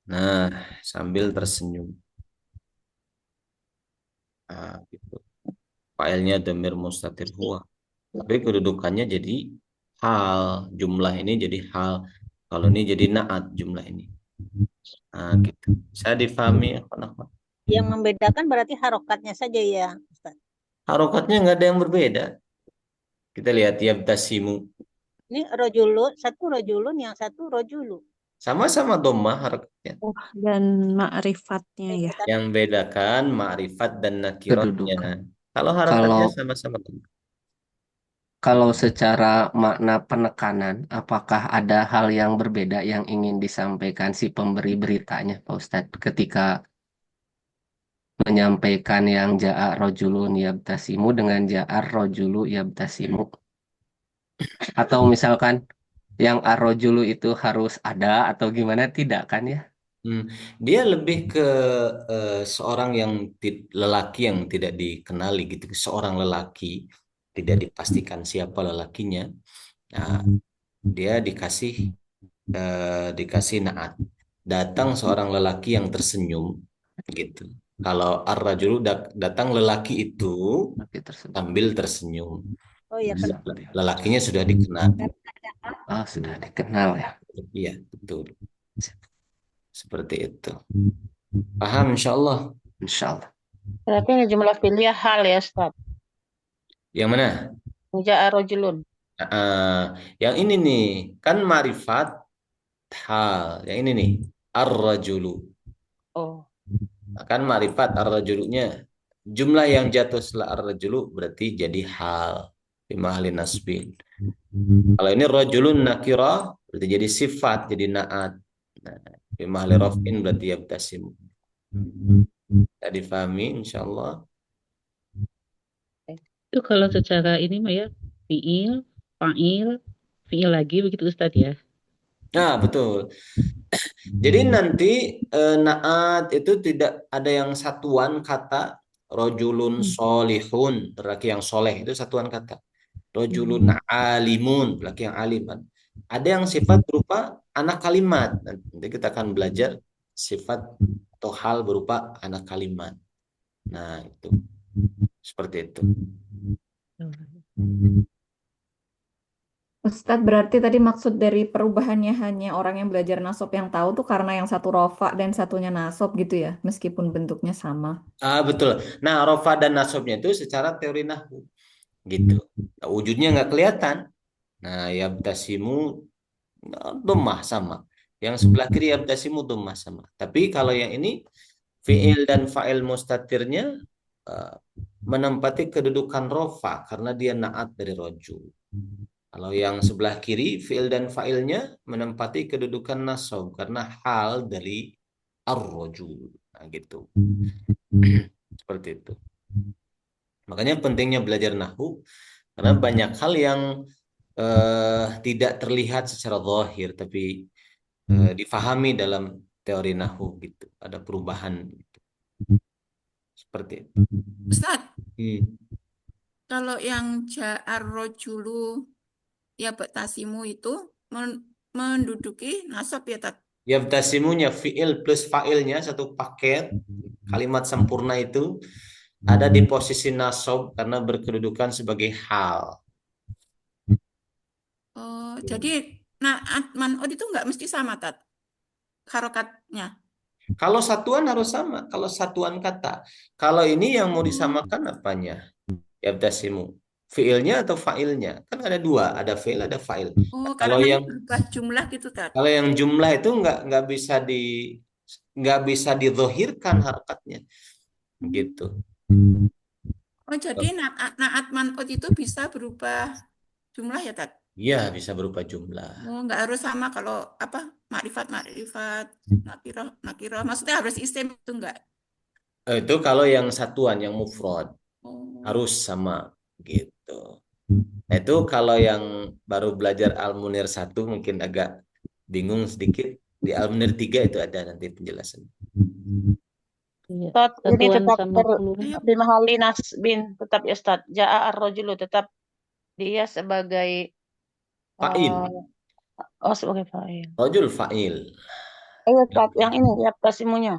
Nah, sambil tersenyum. Nah, gitu. Failnya dhamir mustatir huwa. Tapi kedudukannya jadi hal. Jumlah ini jadi hal. Kalau ini jadi naat jumlah ini. Nah, gitu. Saya difahami ya, kawan-kawan? Yang membedakan berarti harokatnya saja ya, Ustaz. Harokatnya nggak ada yang berbeda. Kita lihat yabtasimu. Ini rojulun, satu rojulun, yang satu rojulu. Sama-sama dhammah harokatnya. Oh, dan ma'rifatnya ya. Yang bedakan ma'rifat dan nakirahnya. Kedudukan. Kalau harokatnya Kalau sama-sama dhammah. kalau secara makna penekanan, apakah ada hal yang berbeda yang ingin disampaikan si pemberi beritanya, Pak Ustadz, ketika menyampaikan yang ja'a rojulun yabtasimu dengan ja'a rojulu yabtasimu? Atau misalkan yang ar-rojulu itu harus ada atau gimana? Tidak kan ya? Dia lebih ke seorang yang lelaki yang tidak dikenali gitu, seorang lelaki tidak dipastikan siapa lelakinya. Nah, dia dikasih naat. Datang seorang lelaki yang tersenyum gitu. Kalau ar-rajulu datang lelaki itu Laki tersebut. sambil tersenyum. Oh ya, kan. Lelakinya sudah dikenal. Oh, sudah dikenal ya. Iya, betul. Seperti itu. Paham insyaallah. Insya Allah. Berarti ini jumlah fi'liyah hal ya, Ustaz. Yang mana? Ja'a rojulun. Yang ini nih, kan marifat hal. Yang ini nih, ar-rajulu. Oh. Kan marifat ar-rajulunya. Jumlah yang jatuh setelah ar-rajulu berarti jadi hal. Fi mahali nasbin. Kalau ini rajulun nakirah berarti jadi sifat, jadi naat. Nah, fi mahali raf'in berarti yabtasim. Tadi difahami insyaallah. Itu kalau secara ini mah ya, fiil, fa'il, fiil lagi begitu Ustadz ya. Nah, betul. Jadi nanti naat itu tidak ada yang satuan kata. Rojulun solihun, laki yang soleh itu satuan kata. Rojulun alimun, laki yang aliman. Ada yang sifat berupa anak kalimat. Nanti kita akan belajar sifat atau hal berupa anak kalimat. Nah, itu. Seperti itu. Ustadz, berarti tadi maksud dari perubahannya hanya orang yang belajar nasab yang tahu tuh karena yang satu rofa dan satunya nasab gitu ya, meskipun bentuknya sama. Betul. Nah, rofa dan nasabnya itu secara teori nahwu gitu. Nah, wujudnya nggak kelihatan. Nah, yabtasimu dhammah sama. Yang sebelah kiri yabtasimu dhammah sama. Tapi kalau yang ini fi'il dan fa'il mustatirnya menempati kedudukan rofa karena dia naat dari rojul. Kalau yang sebelah kiri fi'il dan fa'ilnya menempati kedudukan nasab karena hal dari ar-rajul. Nah, gitu. Seperti itu. Makanya pentingnya belajar nahwu karena banyak hal yang tidak terlihat secara zahir tapi difahami dalam teori nahwu gitu. Ada perubahan gitu. Seperti itu. Ustadz, Hmm. kalau yang ja'ar rojulu yabtasimu itu menduduki nasab ya Tat. Yabtasimunya fi'il plus fa'ilnya satu paket kalimat sempurna itu ada di posisi nasab karena berkedudukan sebagai hal. Oh, jadi naat man'ud itu nggak mesti sama Tat harokatnya. Kalau satuan harus sama, kalau satuan kata. Kalau ini yang mau Oh, disamakan apanya? Yabtasimu. Fi'ilnya atau fa'ilnya? Kan ada dua, ada fi'il, ada fa'il. oh, Kalau karena yang berubah jumlah gitu Tat. kalau yang jumlah itu nggak bisa didzohirkan harokatnya, gitu. Oh, jadi naat man'ud itu bisa berubah jumlah ya Tat. Iya, bisa berupa jumlah. Oh, nggak harus sama kalau apa makrifat nakiroh maksudnya harus isim itu enggak. Itu kalau yang satuan, yang mufrad Oh, harus sama, gitu. Nah, itu kalau yang baru belajar Al-Munir 1 mungkin agak bingung sedikit. Di Al-Munir 3 itu ada nanti penjelasan. Iya. Ustaz, ini Satuan tetap sama keseluruhan. ayo. di mahali nasbin tetap ya Ustaz. Ja'a ar-rajulu tetap dia sebagai Fa'il. sebagai fa'il. Rajul fa'il. Ayo Ustaz, yang ini ya tasimunya.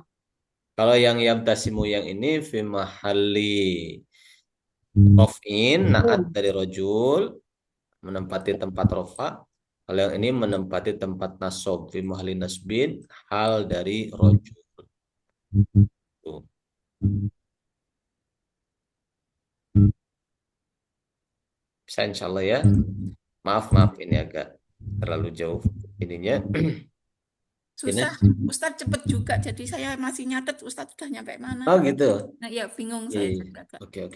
Kalau yang yabtasimu yang ini fi mahalli raf'in, naat dari rajul, menempati tempat rofa. Kalau yang ini menempati tempat nasab fi mahalli nasbin, hal dari rajul. Tuh. Bisa insyaallah ya. Maaf ini agak terlalu jauh ininya. Susah. Ustadz cepet juga, jadi saya masih nyatet Ustadz sudah nyampe mana. Oh gitu. Nah, ya bingung saya Iya. juga, Kak. Oke.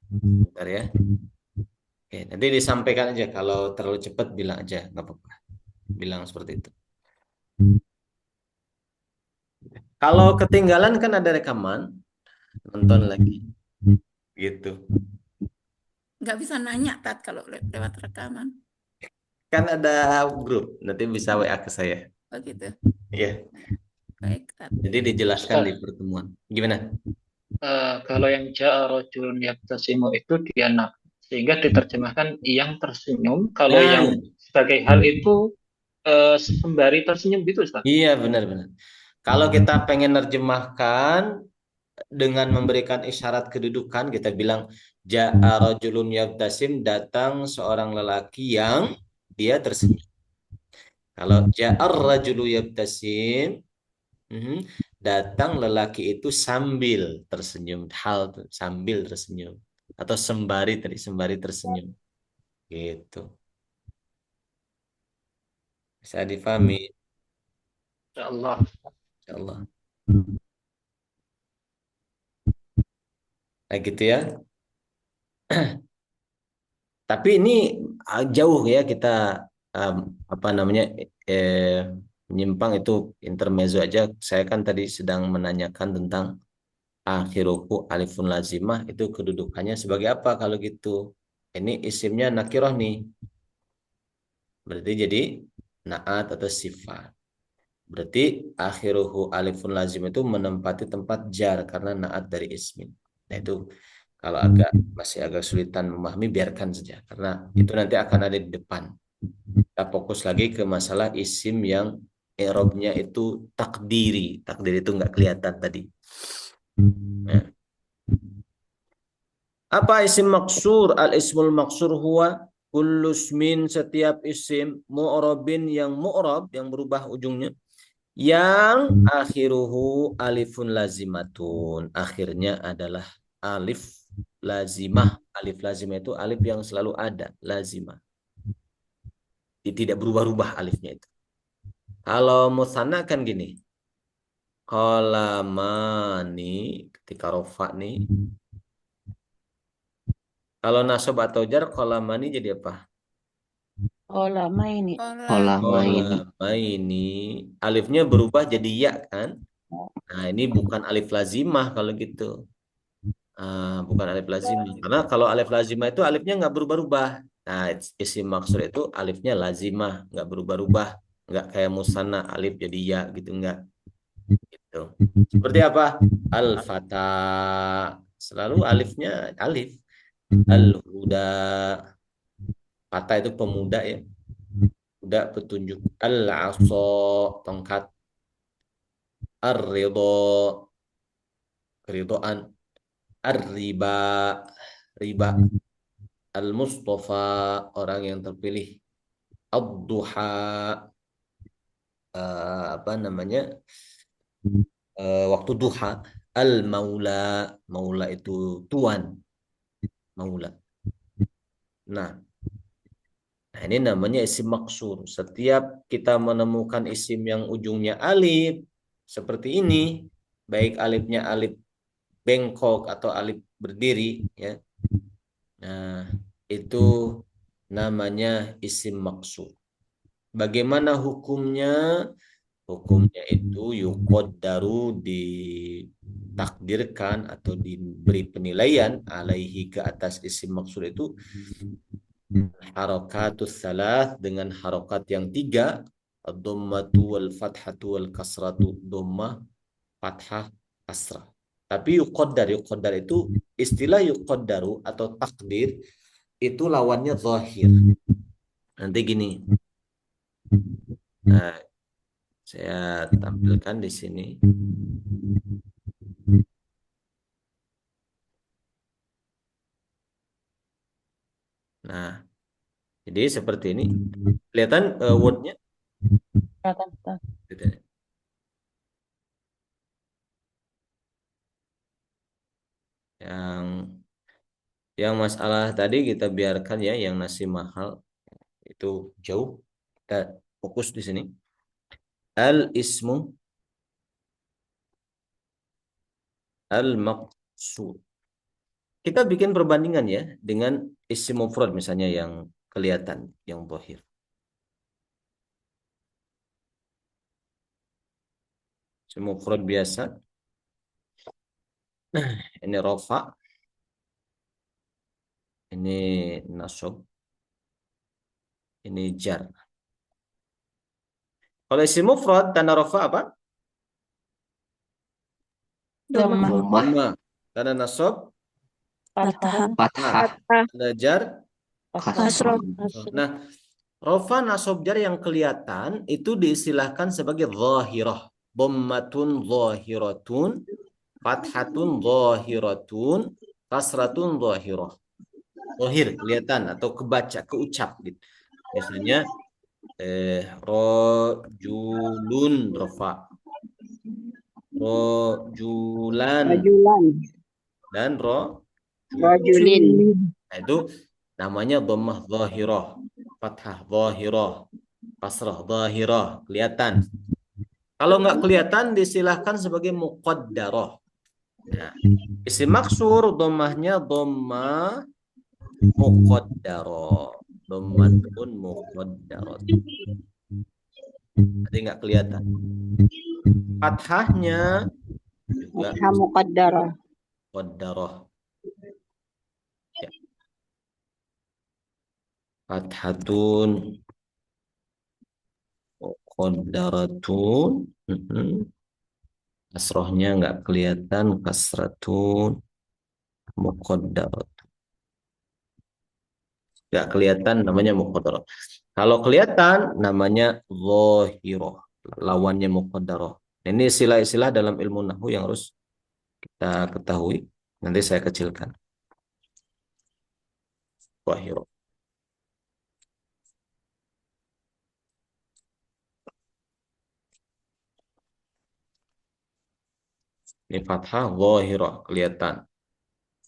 Bentar ya. Oke, nanti disampaikan aja. Kalau terlalu cepat bilang aja, nggak apa-apa. Bilang seperti itu. Kalau ketinggalan kan ada rekaman, nonton lagi. Gitu. Nggak bisa nanya Tat kalau lewat rekaman. Kan ada grup, nanti bisa WA ke saya. Oh gitu. Iya. Baik, Tat. Jadi dijelaskan Ustaz. di pertemuan. Gimana? Kalau yang ja'a rajulun yabtasimu itu dia nak, sehingga diterjemahkan yang tersenyum. Kalau Nah. yang sebagai hal itu sembari tersenyum gitu Ustaz. Iya, benar. Kalau kita pengen nerjemahkan dengan memberikan isyarat kedudukan, kita bilang ja'a rajulun yabtasim, datang seorang lelaki yang dia tersenyum. Kalau ja'ar rajulu yabtasim, datang lelaki itu sambil tersenyum, sambil tersenyum, atau sembari tersenyum, gitu. Bisa difahami, Insyaallah. insyaallah. Nah gitu ya. Tapi ini jauh ya kita menyimpang, itu intermezzo aja. Saya kan tadi sedang menanyakan tentang akhiruhu alifun lazimah, itu kedudukannya sebagai apa kalau gitu. Ini isimnya nakiroh nih. Berarti jadi naat atau sifat. Berarti akhiruhu alifun lazim itu menempati tempat jar karena naat dari ismin. Nah itu kalau masih agak sulitan memahami, biarkan saja karena itu nanti akan ada di depan. Kita fokus lagi ke masalah isim yang i'rabnya itu takdiri. Takdiri itu nggak kelihatan tadi. Nah. Apa isim maksur? Al-ismul maksur huwa kullu ismin, setiap isim mu'rabin yang mu'rab, yang berubah ujungnya, yang akhiruhu alifun lazimatun, akhirnya adalah alif lazimah. Alif lazimah itu alif yang selalu ada, lazimah, tidak berubah-ubah alifnya itu. Kalau musanna kan gini, qalamani ketika rofa nih. Kalau nasab atau jar, qalamani jadi apa? Qalamaini. Qalamaini. Alifnya berubah jadi ya kan? Nah ini bukan alif lazimah kalau gitu. Bukan alif lazimah. Karena kalau alif lazimah itu alifnya nggak berubah-ubah. Nah isim maksur itu alifnya lazimah, nggak berubah-ubah. Nggak kayak musanna alif jadi ya gitu, nggak. Tuh. Seperti apa? Al-fata. Selalu alifnya alif. Al-huda. Fata itu pemuda ya. Huda petunjuk. Al-aso. Tongkat. Ar-ridho. Keridhaan. Ar-riba. Riba. Al-mustafa. Orang yang terpilih. Ad-duha. Apa namanya? Waktu duha. Al-maula. Maula itu tuan. Maula. Nah, ini namanya isim maksur. Setiap kita menemukan isim yang ujungnya alif seperti ini, baik alifnya alif bengkok atau alif berdiri, ya. Nah, itu namanya isim maksur. Bagaimana hukumnya? Hukumnya itu yuqaddaru, ditakdirkan atau diberi penilaian alaihi, ke atas isim maksur itu, harakatus salas, dengan harokat yang 3, ad-dhammatu wal fathatu wal kasratu, dhammah, fathah, kasrah. Tapi yuqaddar itu istilah yuqaddaru atau takdir itu lawannya zahir. Nanti gini. Nah, saya tampilkan di sini. Nah, jadi seperti ini. Kelihatan wordnya? Yang masalah tadi kita biarkan ya, yang nasi mahal itu jauh. Kita fokus di sini. Al-ismu al-maqsur. Kita bikin perbandingan ya dengan isim mufrad misalnya yang kelihatan, yang zahir. Isim mufrad biasa. Nah, ini rofa. Ini nasab. Ini jar. Kalau isim mufrad tanda rofa apa? Dhammah. Tanda nasab? Fathah. Tanda jar? Kasroh. Nah, rofa nasab jar yang kelihatan itu diistilahkan sebagai zahirah. Dhammatun zahiratun, fathatun zahiratun, kasratun zahirah. Zahir, kelihatan atau kebaca, keucap gitu. Misalnya rojulun rofa, rojulan, dan Rajulin. Nah, itu namanya dhammah zahirah, fathah zahirah, kasrah zahirah, kelihatan. Kalau nggak kelihatan disilahkan sebagai muqaddarah. Nah, isim maksur dhammahnya dhammah muqaddarah, dhammatun muqaddarah. Jadi nggak kelihatan. Fathahnya juga Fathah muqaddarah. muqaddarah. Ya. Fathatun muqaddaratun. Kasrohnya nggak kelihatan, kasratun muqaddarat. Nggak kelihatan namanya muqaddarah. Kalau kelihatan namanya zahirah, lawannya muqaddarah. Ini istilah-istilah dalam ilmu nahwu yang harus kita ketahui. Nanti saya kecilkan. Zahirah. Ini fathah zahirah, kelihatan.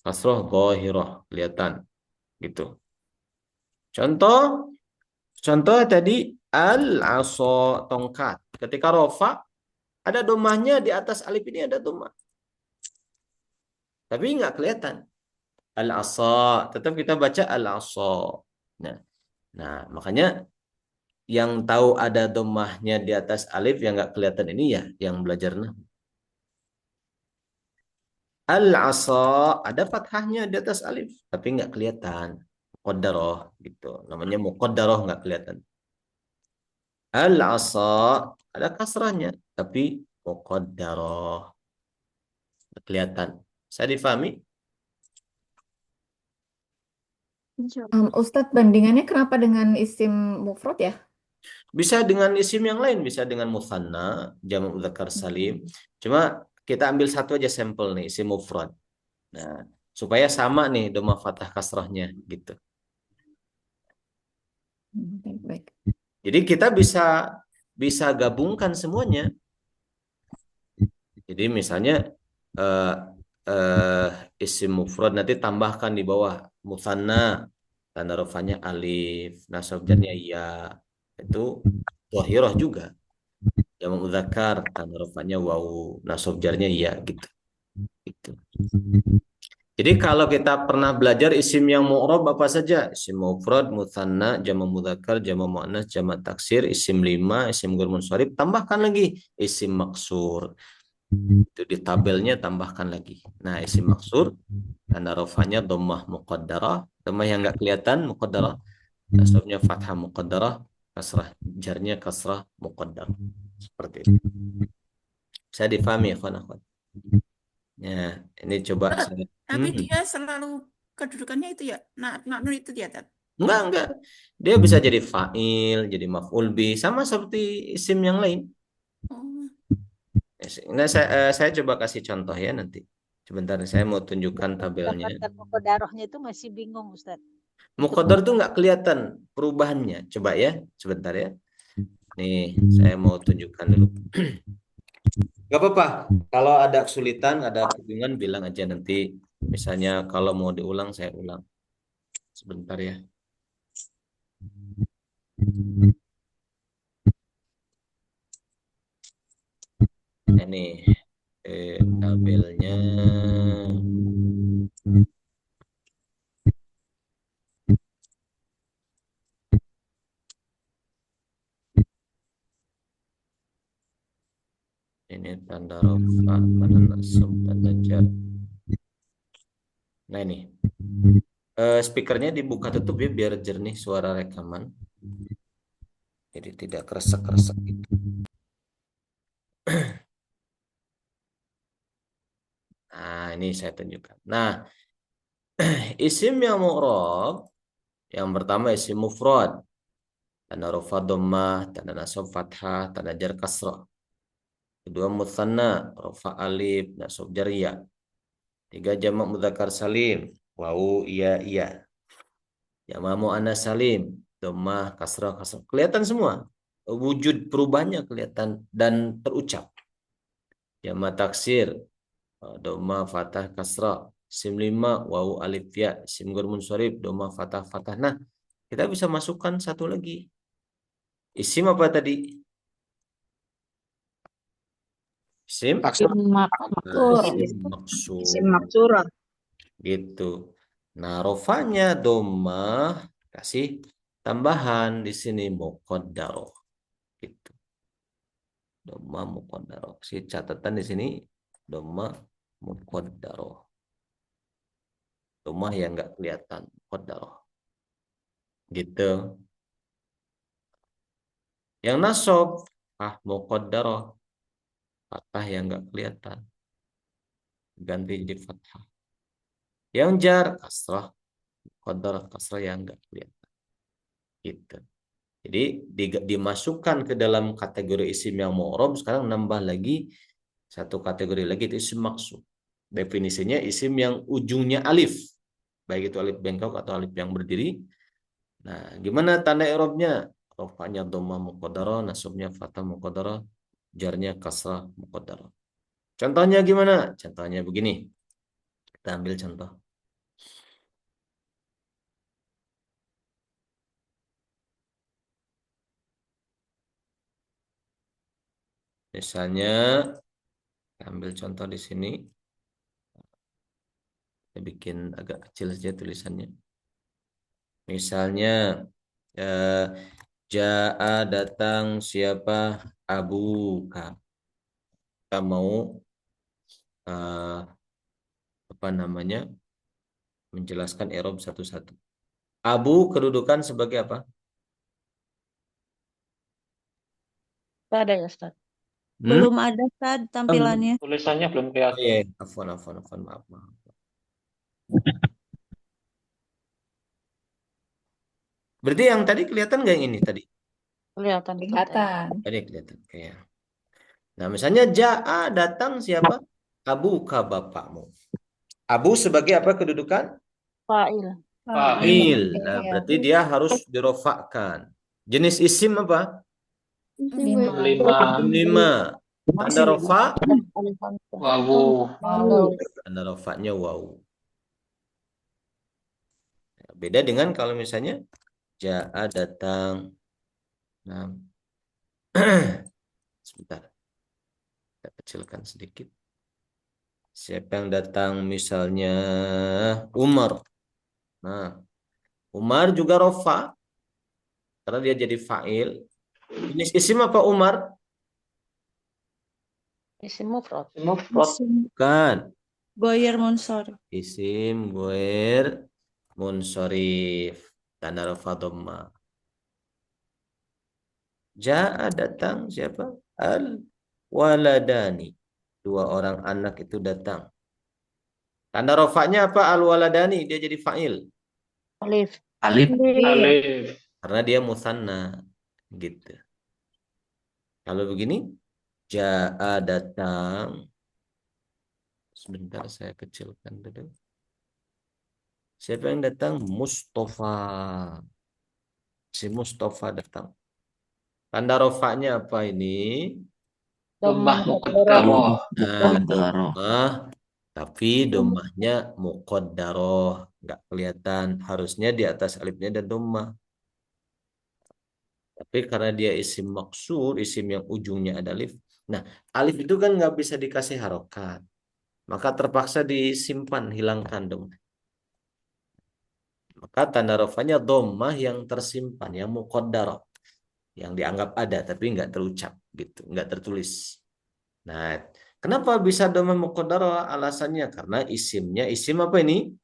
Kasroh zahirah, kelihatan. Gitu. Contoh tadi al-asa, tongkat. Ketika rofa ada domahnya di atas alif ini, ada domah. Tapi nggak kelihatan. Al-asa, tetap kita baca al-asa. Nah, makanya yang tahu ada domahnya di atas alif yang nggak kelihatan ini ya yang belajar nahwu. Al-asa ada fathahnya di atas alif tapi nggak kelihatan. Muqaddarah gitu. Namanya muqaddarah, nggak kelihatan. Al-asa ada kasrahnya tapi muqaddarah. Kelihatan. Saya difahami? Ustadz, bandingannya kenapa dengan isim mufrad ya? Bisa dengan isim yang lain, bisa dengan mutsanna, jamak muzakkar salim. Cuma kita ambil satu aja sampel nih, isim mufrad. Nah, supaya sama nih dhamma fathah kasrahnya gitu. Baik. Jadi kita bisa gabungkan semuanya. Jadi misalnya eh, isim mufrad nanti tambahkan di bawah mutsanna, tanda rafanya alif, nasab jarnya ya. Itu dhahirah juga. Jamak muzakkar tanda rafanya wawu, nasab jarnya ya gitu. Gitu. Jadi kalau kita pernah belajar isim yang mu'rab apa saja? Isim mufrad, mutsanna, jamak mudzakkar, jamak muannas, jamak taksir, isim lima, isim ghair munsharif, tambahkan lagi isim maksur. Itu di tabelnya tambahkan lagi. Nah, isim maksur tanda rafanya dhammah muqaddarah, dhammah yang enggak kelihatan muqaddarah, nasabnya fathah muqaddarah, kasrah jarnya kasrah muqaddarah. Seperti itu. Bisa difahami ya, akhwan? Ya, ini coba saya. Tapi dia selalu kedudukannya itu ya, nun itu dia, Tat. Enggak. Dia bisa jadi fa'il, jadi maf'ul bih, sama seperti isim yang lain. Oh, Nah, saya coba kasih contoh ya nanti. Sebentar, saya mau tunjukkan tabelnya. Mendapatkan muqaddarahnya itu masih bingung, Ustaz. Muqaddar tuh nggak kelihatan perubahannya. Coba ya, sebentar ya. Nih, saya mau tunjukkan dulu. Gak apa-apa. Kalau ada kesulitan, ada kebingungan, bilang aja nanti. Misalnya kalau mau diulang, saya ulang. Sebentar ya. Ini tabelnya. Ini tanda rafa, tanda nasab, tanda jar. Nah ini. Speakernya dibuka tutup ya biar jernih suara rekaman. Jadi tidak keresek-keresek gitu. Nah, ini saya tunjukkan. Nah, isim yang mu'rab yang pertama isim mufrad. Tanda rafa dhammah, tanda nasab fathah, tanda jar kasrah. Kedua mutsanna, rafa alif, nasab jar ya. Tiga jamak mudzakkar salim, wawu iya iya. Jamak muannas salim, dhammah kasrah kasrah. Kelihatan semua. Wujud perubahannya kelihatan dan terucap. Jamak taksir, dhammah fathah kasrah. Isim lima, wawu alif ya. Isim ghair munsharif, dhammah fathah fathah. Nah, kita bisa masukkan satu lagi. Isim apa tadi? Isim Maksur. isim maksur. Gitu. Nah, rofanya dhammah kasih tambahan di sini muqaddarah. Gitu. Dhammah muqaddarah. Si catatan di sini dhammah muqaddarah. Dhammah yang enggak kelihatan muqaddarah. Gitu. Yang nasab muqaddarah. Fathah yang enggak kelihatan. Ganti jadi fathah. Yang jar kasrah muqaddarah, kasrah yang enggak kelihatan. Gitu. Jadi dimasukkan ke dalam kategori isim yang mu'rab, sekarang nambah lagi satu kategori lagi itu isim maksud. Definisinya isim yang ujungnya alif. Baik itu alif bengkok atau alif yang berdiri. Nah, gimana tanda i'rabnya? Rafa'nya dhammah muqaddarah, nasabnya fathah muqaddarah, jarnya kasrah muqaddarah. Contohnya gimana? Contohnya begini. Kita ambil contoh. Misalnya, ambil contoh di sini. Saya bikin agak kecil saja tulisannya. Misalnya, Ja'a datang siapa? Abuka. Kita mau apa namanya? Menjelaskan i'rab satu-satu. Abu kedudukan sebagai apa? Ada ya, Ustaz. Belum ada Ustaz tampilannya. Tulisannya belum Oh, kelihatan. iya, afwan, maaf. Berarti yang tadi kelihatan nggak yang ini tadi? Kelihatan. Kelihatan. Tadi kelihatan. Oke. Nah, misalnya Ja'a datang siapa? Abuka bapakmu. Abu sebagai apa kedudukan? Fa'il. Fa'il. Nah, berarti dia harus dirofakkan. Jenis isim apa? Lima. Lima. Tanda rofa? Wawu. Tanda rofaknya wawu. Beda dengan kalau misalnya Ja'a datang. Nah, sebentar. Kita kecilkan sedikit. Siapa yang datang misalnya Umar. Nah, Umar juga rofa karena dia jadi fa'il. Jenis isim apa Umar? Isim mufrad. Bukan. Goyer Monsor. Isim goer munsorif. Tanda rofa dhamma. Ja'a datang siapa? Al-waladani. Dua orang anak itu datang. Tanda rofaknya apa? Al-waladani. Dia jadi fa'il. Alif. Alif. Karena dia musanna. Gitu. Kalau begini, Ja'a datang. Sebentar saya kecilkan dulu. Siapa yang datang? Mustafa. Si Mustafa datang. Tanda rofaknya apa ini? Dhammah muqaddarah. Tapi dhammahnya muqaddarah. Nggak kelihatan. Harusnya di atas alifnya ada dhammah. Tapi karena dia isim maksur, isim yang ujungnya ada alif. Nah, alif itu kan nggak bisa dikasih harokat. Maka terpaksa disimpan, hilangkan dhammah. Maka tanda rofanya dhammah yang tersimpan, yang muqaddarah. Yang dianggap ada, tapi nggak terucap. Gitu, nggak tertulis. Nah, kenapa bisa dhammah muqaddarah? Alasannya karena isimnya, isim apa ini?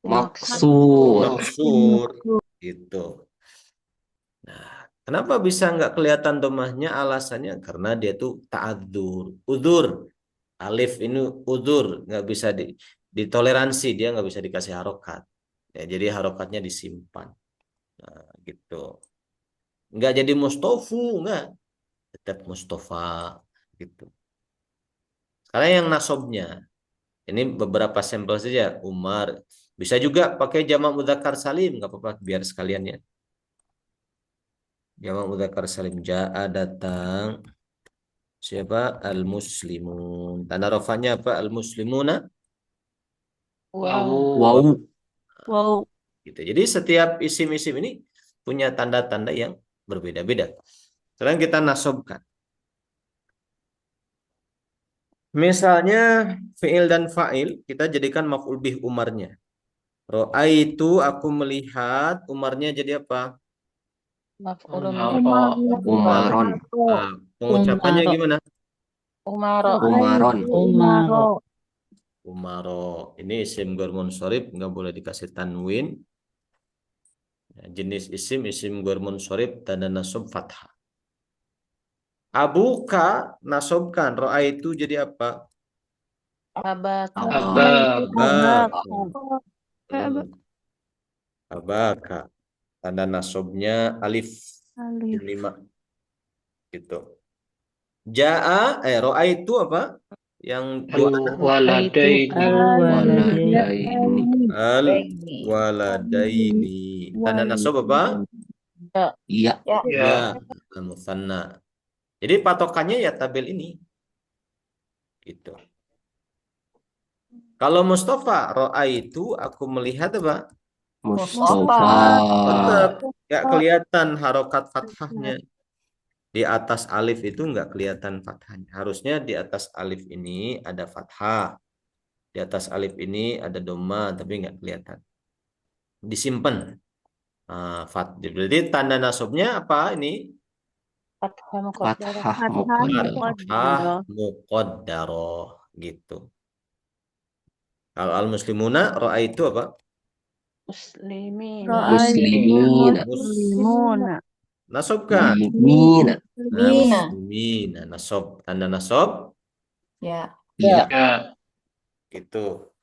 Maksur. Gitu. Nah, kenapa bisa nggak kelihatan dhammahnya? Alasannya karena dia tuh ta'adzur. Udzur. Alif ini udzur. Nggak bisa ditoleransi. Dia nggak bisa dikasih harokat. Ya, jadi harokatnya disimpan. Nah, gitu. Nggak jadi mustofu. Nggak. Tetap Mustafa. Gitu. Sekarang yang nasobnya. Ini beberapa sampel saja. Umar. Bisa juga pakai jamak mudzakkar salim. Nggak apa-apa. Biar sekalian ya. Jamak mudzakkar salim. Ja'a datang. Siapa? Al-muslimun. Tanda rofanya apa? Al-muslimuna. Wow. Gitu. Jadi setiap isim-isim ini punya tanda-tanda yang berbeda-beda. Sekarang kita nasobkan. Misalnya fi'il dan fa'il kita jadikan maf'ul bih Umarnya. Ro'aitu aku melihat, Umarnya jadi apa? Umaron. Nah, pengucapannya gimana? Umaron. Umaro. Ini isim ghair munsharif, nggak boleh dikasih tanwin. Ya, jenis isim ghair munsharif, tanda nasab fathah. Abuka nasobkan. Ro'aitu jadi apa? Abaka. Tanda nasobnya alif. 5. Gitu. Ja'a, ro'aitu apa? Yang dua anak. Al-waladaini. Tanda nasab apa? Iya. Ya. Al-musanna. Jadi patokannya ya tabel ini. Gitu. Kalau Mustafa, ro'aitu aku melihat apa? Mustafa. Tetap nggak kelihatan harokat fathahnya. Di atas alif itu nggak kelihatan fathahnya. Harusnya di atas alif ini ada fathah. Di atas alif ini ada dhamma, tapi nggak kelihatan. Disimpan. Berarti tanda nasabnya apa ini? Fathah muqaddarah. Gitu. Kalau al-muslimuna, ro'aitu apa? Muslimin. Nasobkan. Muslimina. Nah, Mina. muslimina. Nasob. Tanda nasob. Ya. Iya. Ya. Gitu.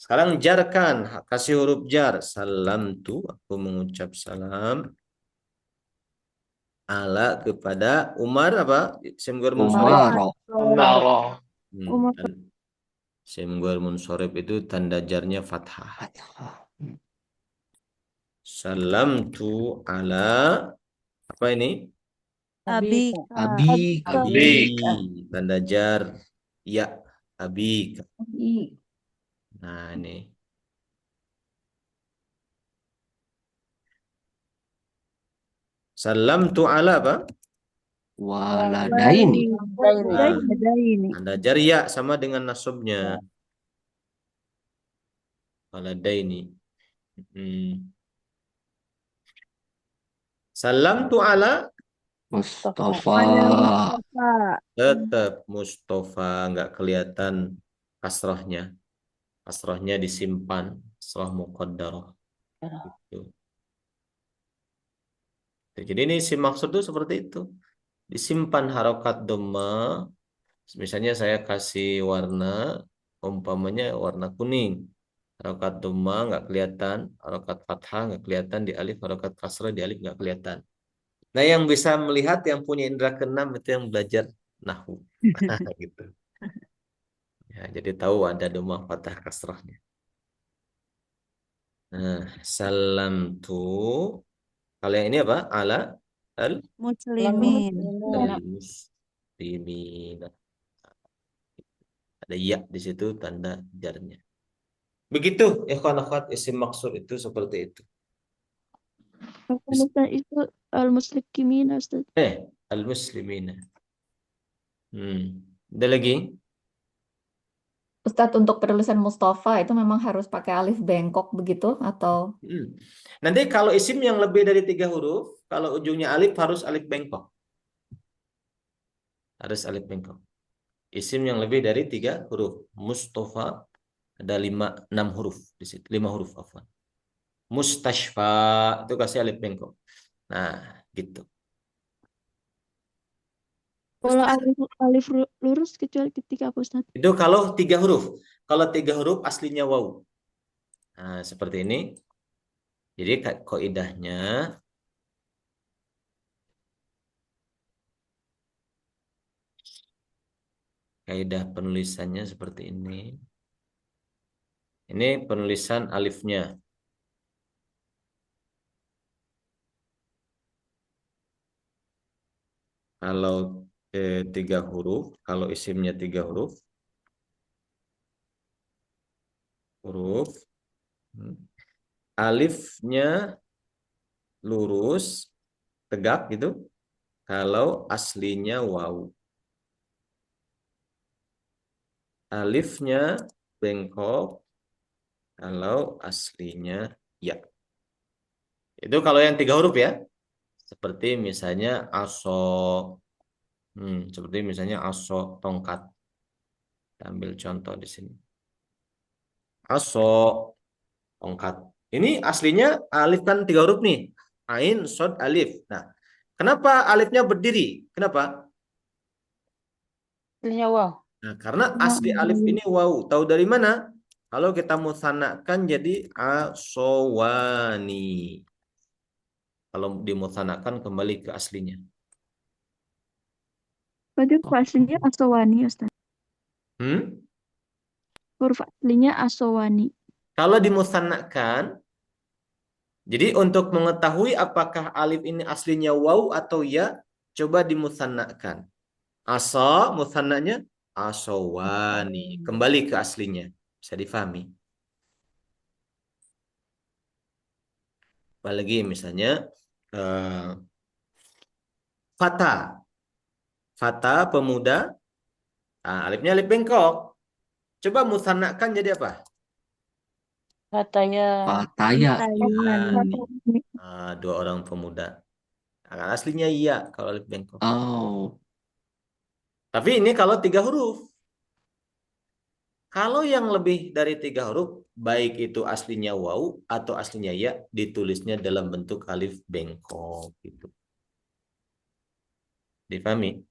Sekarang jarkan. Kasih huruf jar. Salamtu. Aku mengucap salam. Ala kepada Umar apa? Isim ghair munsorif. Umaro. Umaro. Isim ghair munsorif itu tanda jarnya fathah. Salamtu ala apa ini? Abi. Abi. Abi. Tanda jar ya. Abi. Nah ini. Salamtu ala apa? Waladaini. Tanda jar ya sama dengan nasabnya. Waladaini. Salamtu ala Mustafa. tetap Mustafa, nggak kelihatan kasrohnya. Kasrohnya disimpan, kasroh muqaddarah. Gitu. Jadi ini si maksud itu seperti itu. Disimpan harokat dhamma. Misalnya saya kasih warna, umpamanya warna kuning. Harokat dhamma nggak kelihatan, harokat fathah nggak kelihatan di alif, harokat kasrah di alif nggak kelihatan. Nah, yang bisa melihat yang punya indera keenam itu yang belajar nahwu. Gitu. Ya, jadi tahu ada dhamma fathah kasrahnya. Nah, salam tu. Kalau yang ini apa? Ala Muslimin. muslimin. Ada ya di situ tanda jarnya. Begitu, ikhwan akhwat, isim maksud itu seperti itu. Ustaz itu al-muslimin, Ustaz. Al-muslimina. Ada lagi? Ustadz, untuk penulisan Mustafa itu memang harus pakai alif bengkok begitu atau? Nanti kalau isim yang lebih dari 3 huruf, kalau ujungnya alif harus alif bengkok. Harus alif bengkok. Isim yang lebih dari 3 huruf. Mustafa ada 6 huruf di situ. 5 huruf afwan. Mustashfa itu kasih alif bengkok. Nah, gitu. Kalau alif lurus kecuali ketika apa, Ustaz? Itu kalau 3 huruf. Kalau 3 huruf aslinya waw. Nah, seperti ini. Jadi kaidahnya kaidah penulisannya seperti ini. Ini penulisan alifnya. Kalau 3 huruf, kalau isimnya 3 huruf, alifnya lurus, tegak gitu. Kalau aslinya waw. Alifnya bengkok, kalau aslinya ya. Itu kalau yang 3 huruf ya. Seperti misalnya aso. Seperti misalnya aso tongkat. Kita ambil contoh di sini. Aso tongkat. Ini aslinya alif kan 3 huruf nih. Ain, sod, alif. Nah, kenapa alifnya berdiri? Kenapa? Aslinya wow. Nah, karena asli alif ini waw. Tahu dari mana? Kalau kita mutsanakan jadi asowani. Kalau dimutsanakan kembali ke aslinya. Berarti huruf aslinya asowani, Ustaz. Huruf aslinya asowani. Kalau dimutsanakan, jadi untuk mengetahui apakah alif ini aslinya waw atau ya, coba dimutsanakan. Asa, mutsananya asowani. Kembali ke aslinya. Bisa difahami. Apalagi misalnya fata. Fata pemuda. Nah, alifnya alif bengkok. Coba mutsanakan jadi apa? Fataya. Dua orang pemuda. Nah, aslinya iya kalau alif bengkok. Tapi ini kalau 3 huruf. Kalau yang lebih dari 3 huruf, baik itu aslinya waw atau aslinya ya, ditulisnya dalam bentuk alif bengkok gitu. Difahami?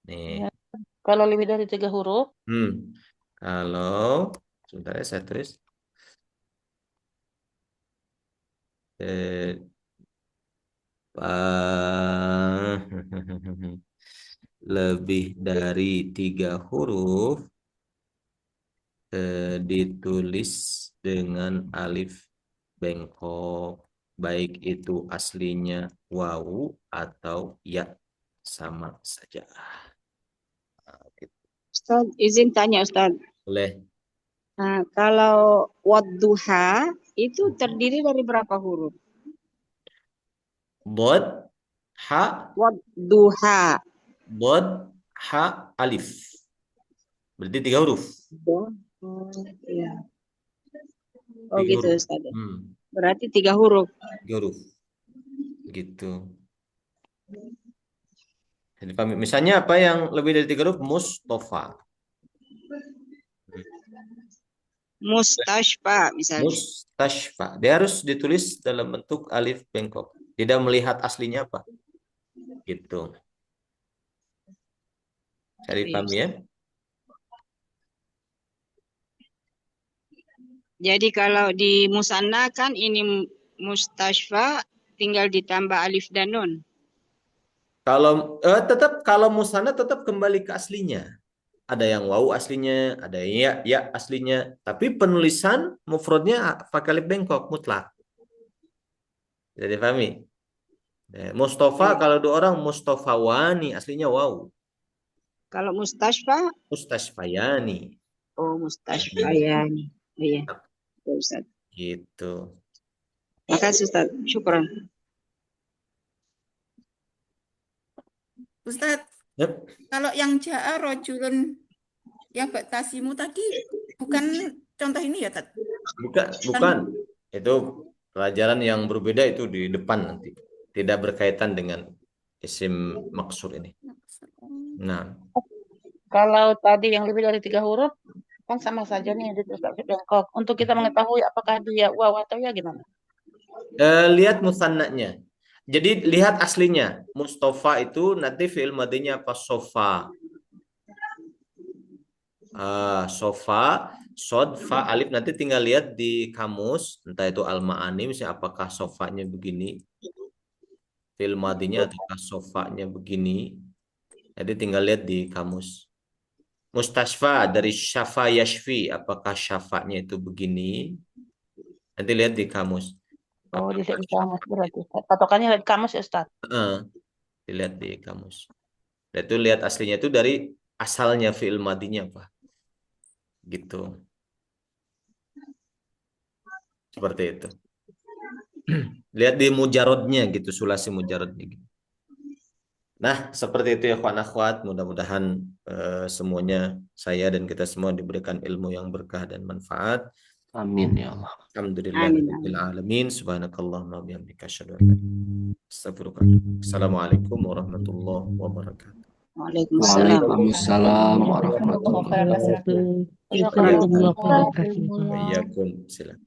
Nih. Ya. Kalau lebih dari 3 huruf, Kalau sebentar ya saya tulis. Lebih dari 3 huruf ditulis dengan alif bengkok, baik itu aslinya wawu atau ya, sama saja. Gitu. Ustaz, izin tanya Ustaz. Boleh. Nah, kalau wadduha itu terdiri dari berapa huruf? Bod, ha, Wadduha. bod, ha, alif. Berarti 3 huruf. Iya. Oh 3 gitu huruf. Ustaz. Berarti 3 huruf. 3 huruf. Gitu. Jadi misalnya apa yang lebih dari 3 huruf? Mustafa. Mustashfa misalnya. Mustashfa. Dia harus ditulis dalam bentuk alif bengkok. Tidak melihat aslinya apa. Gitu. Cari paham ya? Jadi kalau di musanna kan ini mustashfa tinggal ditambah alif dan nun. Kalau tetap kalau musanna tetap kembali ke aslinya. Ada yang wawu aslinya, ada yang ya aslinya. Tapi penulisan mufradnya pakai alif bengkok mutlak. Jadi pahami? Mustafa kalau 2 orang Mustafawani aslinya wawu. Kalau mustashfa? Mustashfayani. Oh mustashfayani. Iya. Ustaz. Gitu. Makasih Ustaz. Syukran. Ustadz, Yep. kalau yang ja'a rojulun yabtasimu tadi bukan contoh ini ya, Tat? Bukan. Itu pelajaran yang berbeda itu di depan nanti. Tidak berkaitan dengan isim maksur ini. Nah, kalau tadi yang lebih dari 3 huruf, kan sama saja nih ditulis alif bengkok. Untuk kita mengetahui apakah dia waw atau ya gimana? lihat musannanya. Jadi lihat aslinya. Mustafa itu nanti fi'il madinya apa? Sofa. Sofa, sod, fa, alif. Nanti tinggal lihat di kamus. Entah itu al-ma'ani, misalnya apakah sofanya begini. Fi'il madinya ataukah sofanya begini. Jadi tinggal lihat di kamus. Mustashfa dari syafa yashfi. Apakah syafanya itu begini? Nanti lihat di kamus. Oh, dilihat di kamus berarti. Patokannya lihat di kamus ya, Ustaz? Dilihat di kamus. Dan itu lihat aslinya itu dari asalnya fi'il madinya apa. Gitu. Seperti itu. Lihat di mujarodnya gitu, sulasi mujarodnya gitu. Nah, seperti itu ya kawan akhwat. Mudah-mudahan semuanya saya dan kita semua diberikan ilmu yang berkah dan manfaat. Amin ya Allah. Alhamdulillahirabbil alamin. Subhanakallahumma wa bihamdika asyhadu an la ilaha illa anta astaghfiruka wa atubu ilaik. Assalamualaikum warahmatullahi wabarakatuh. Waalaikumsalam warahmatullahi wabarakatuh. Jazakumullah khairan. Waalaikumsalam. Silakan.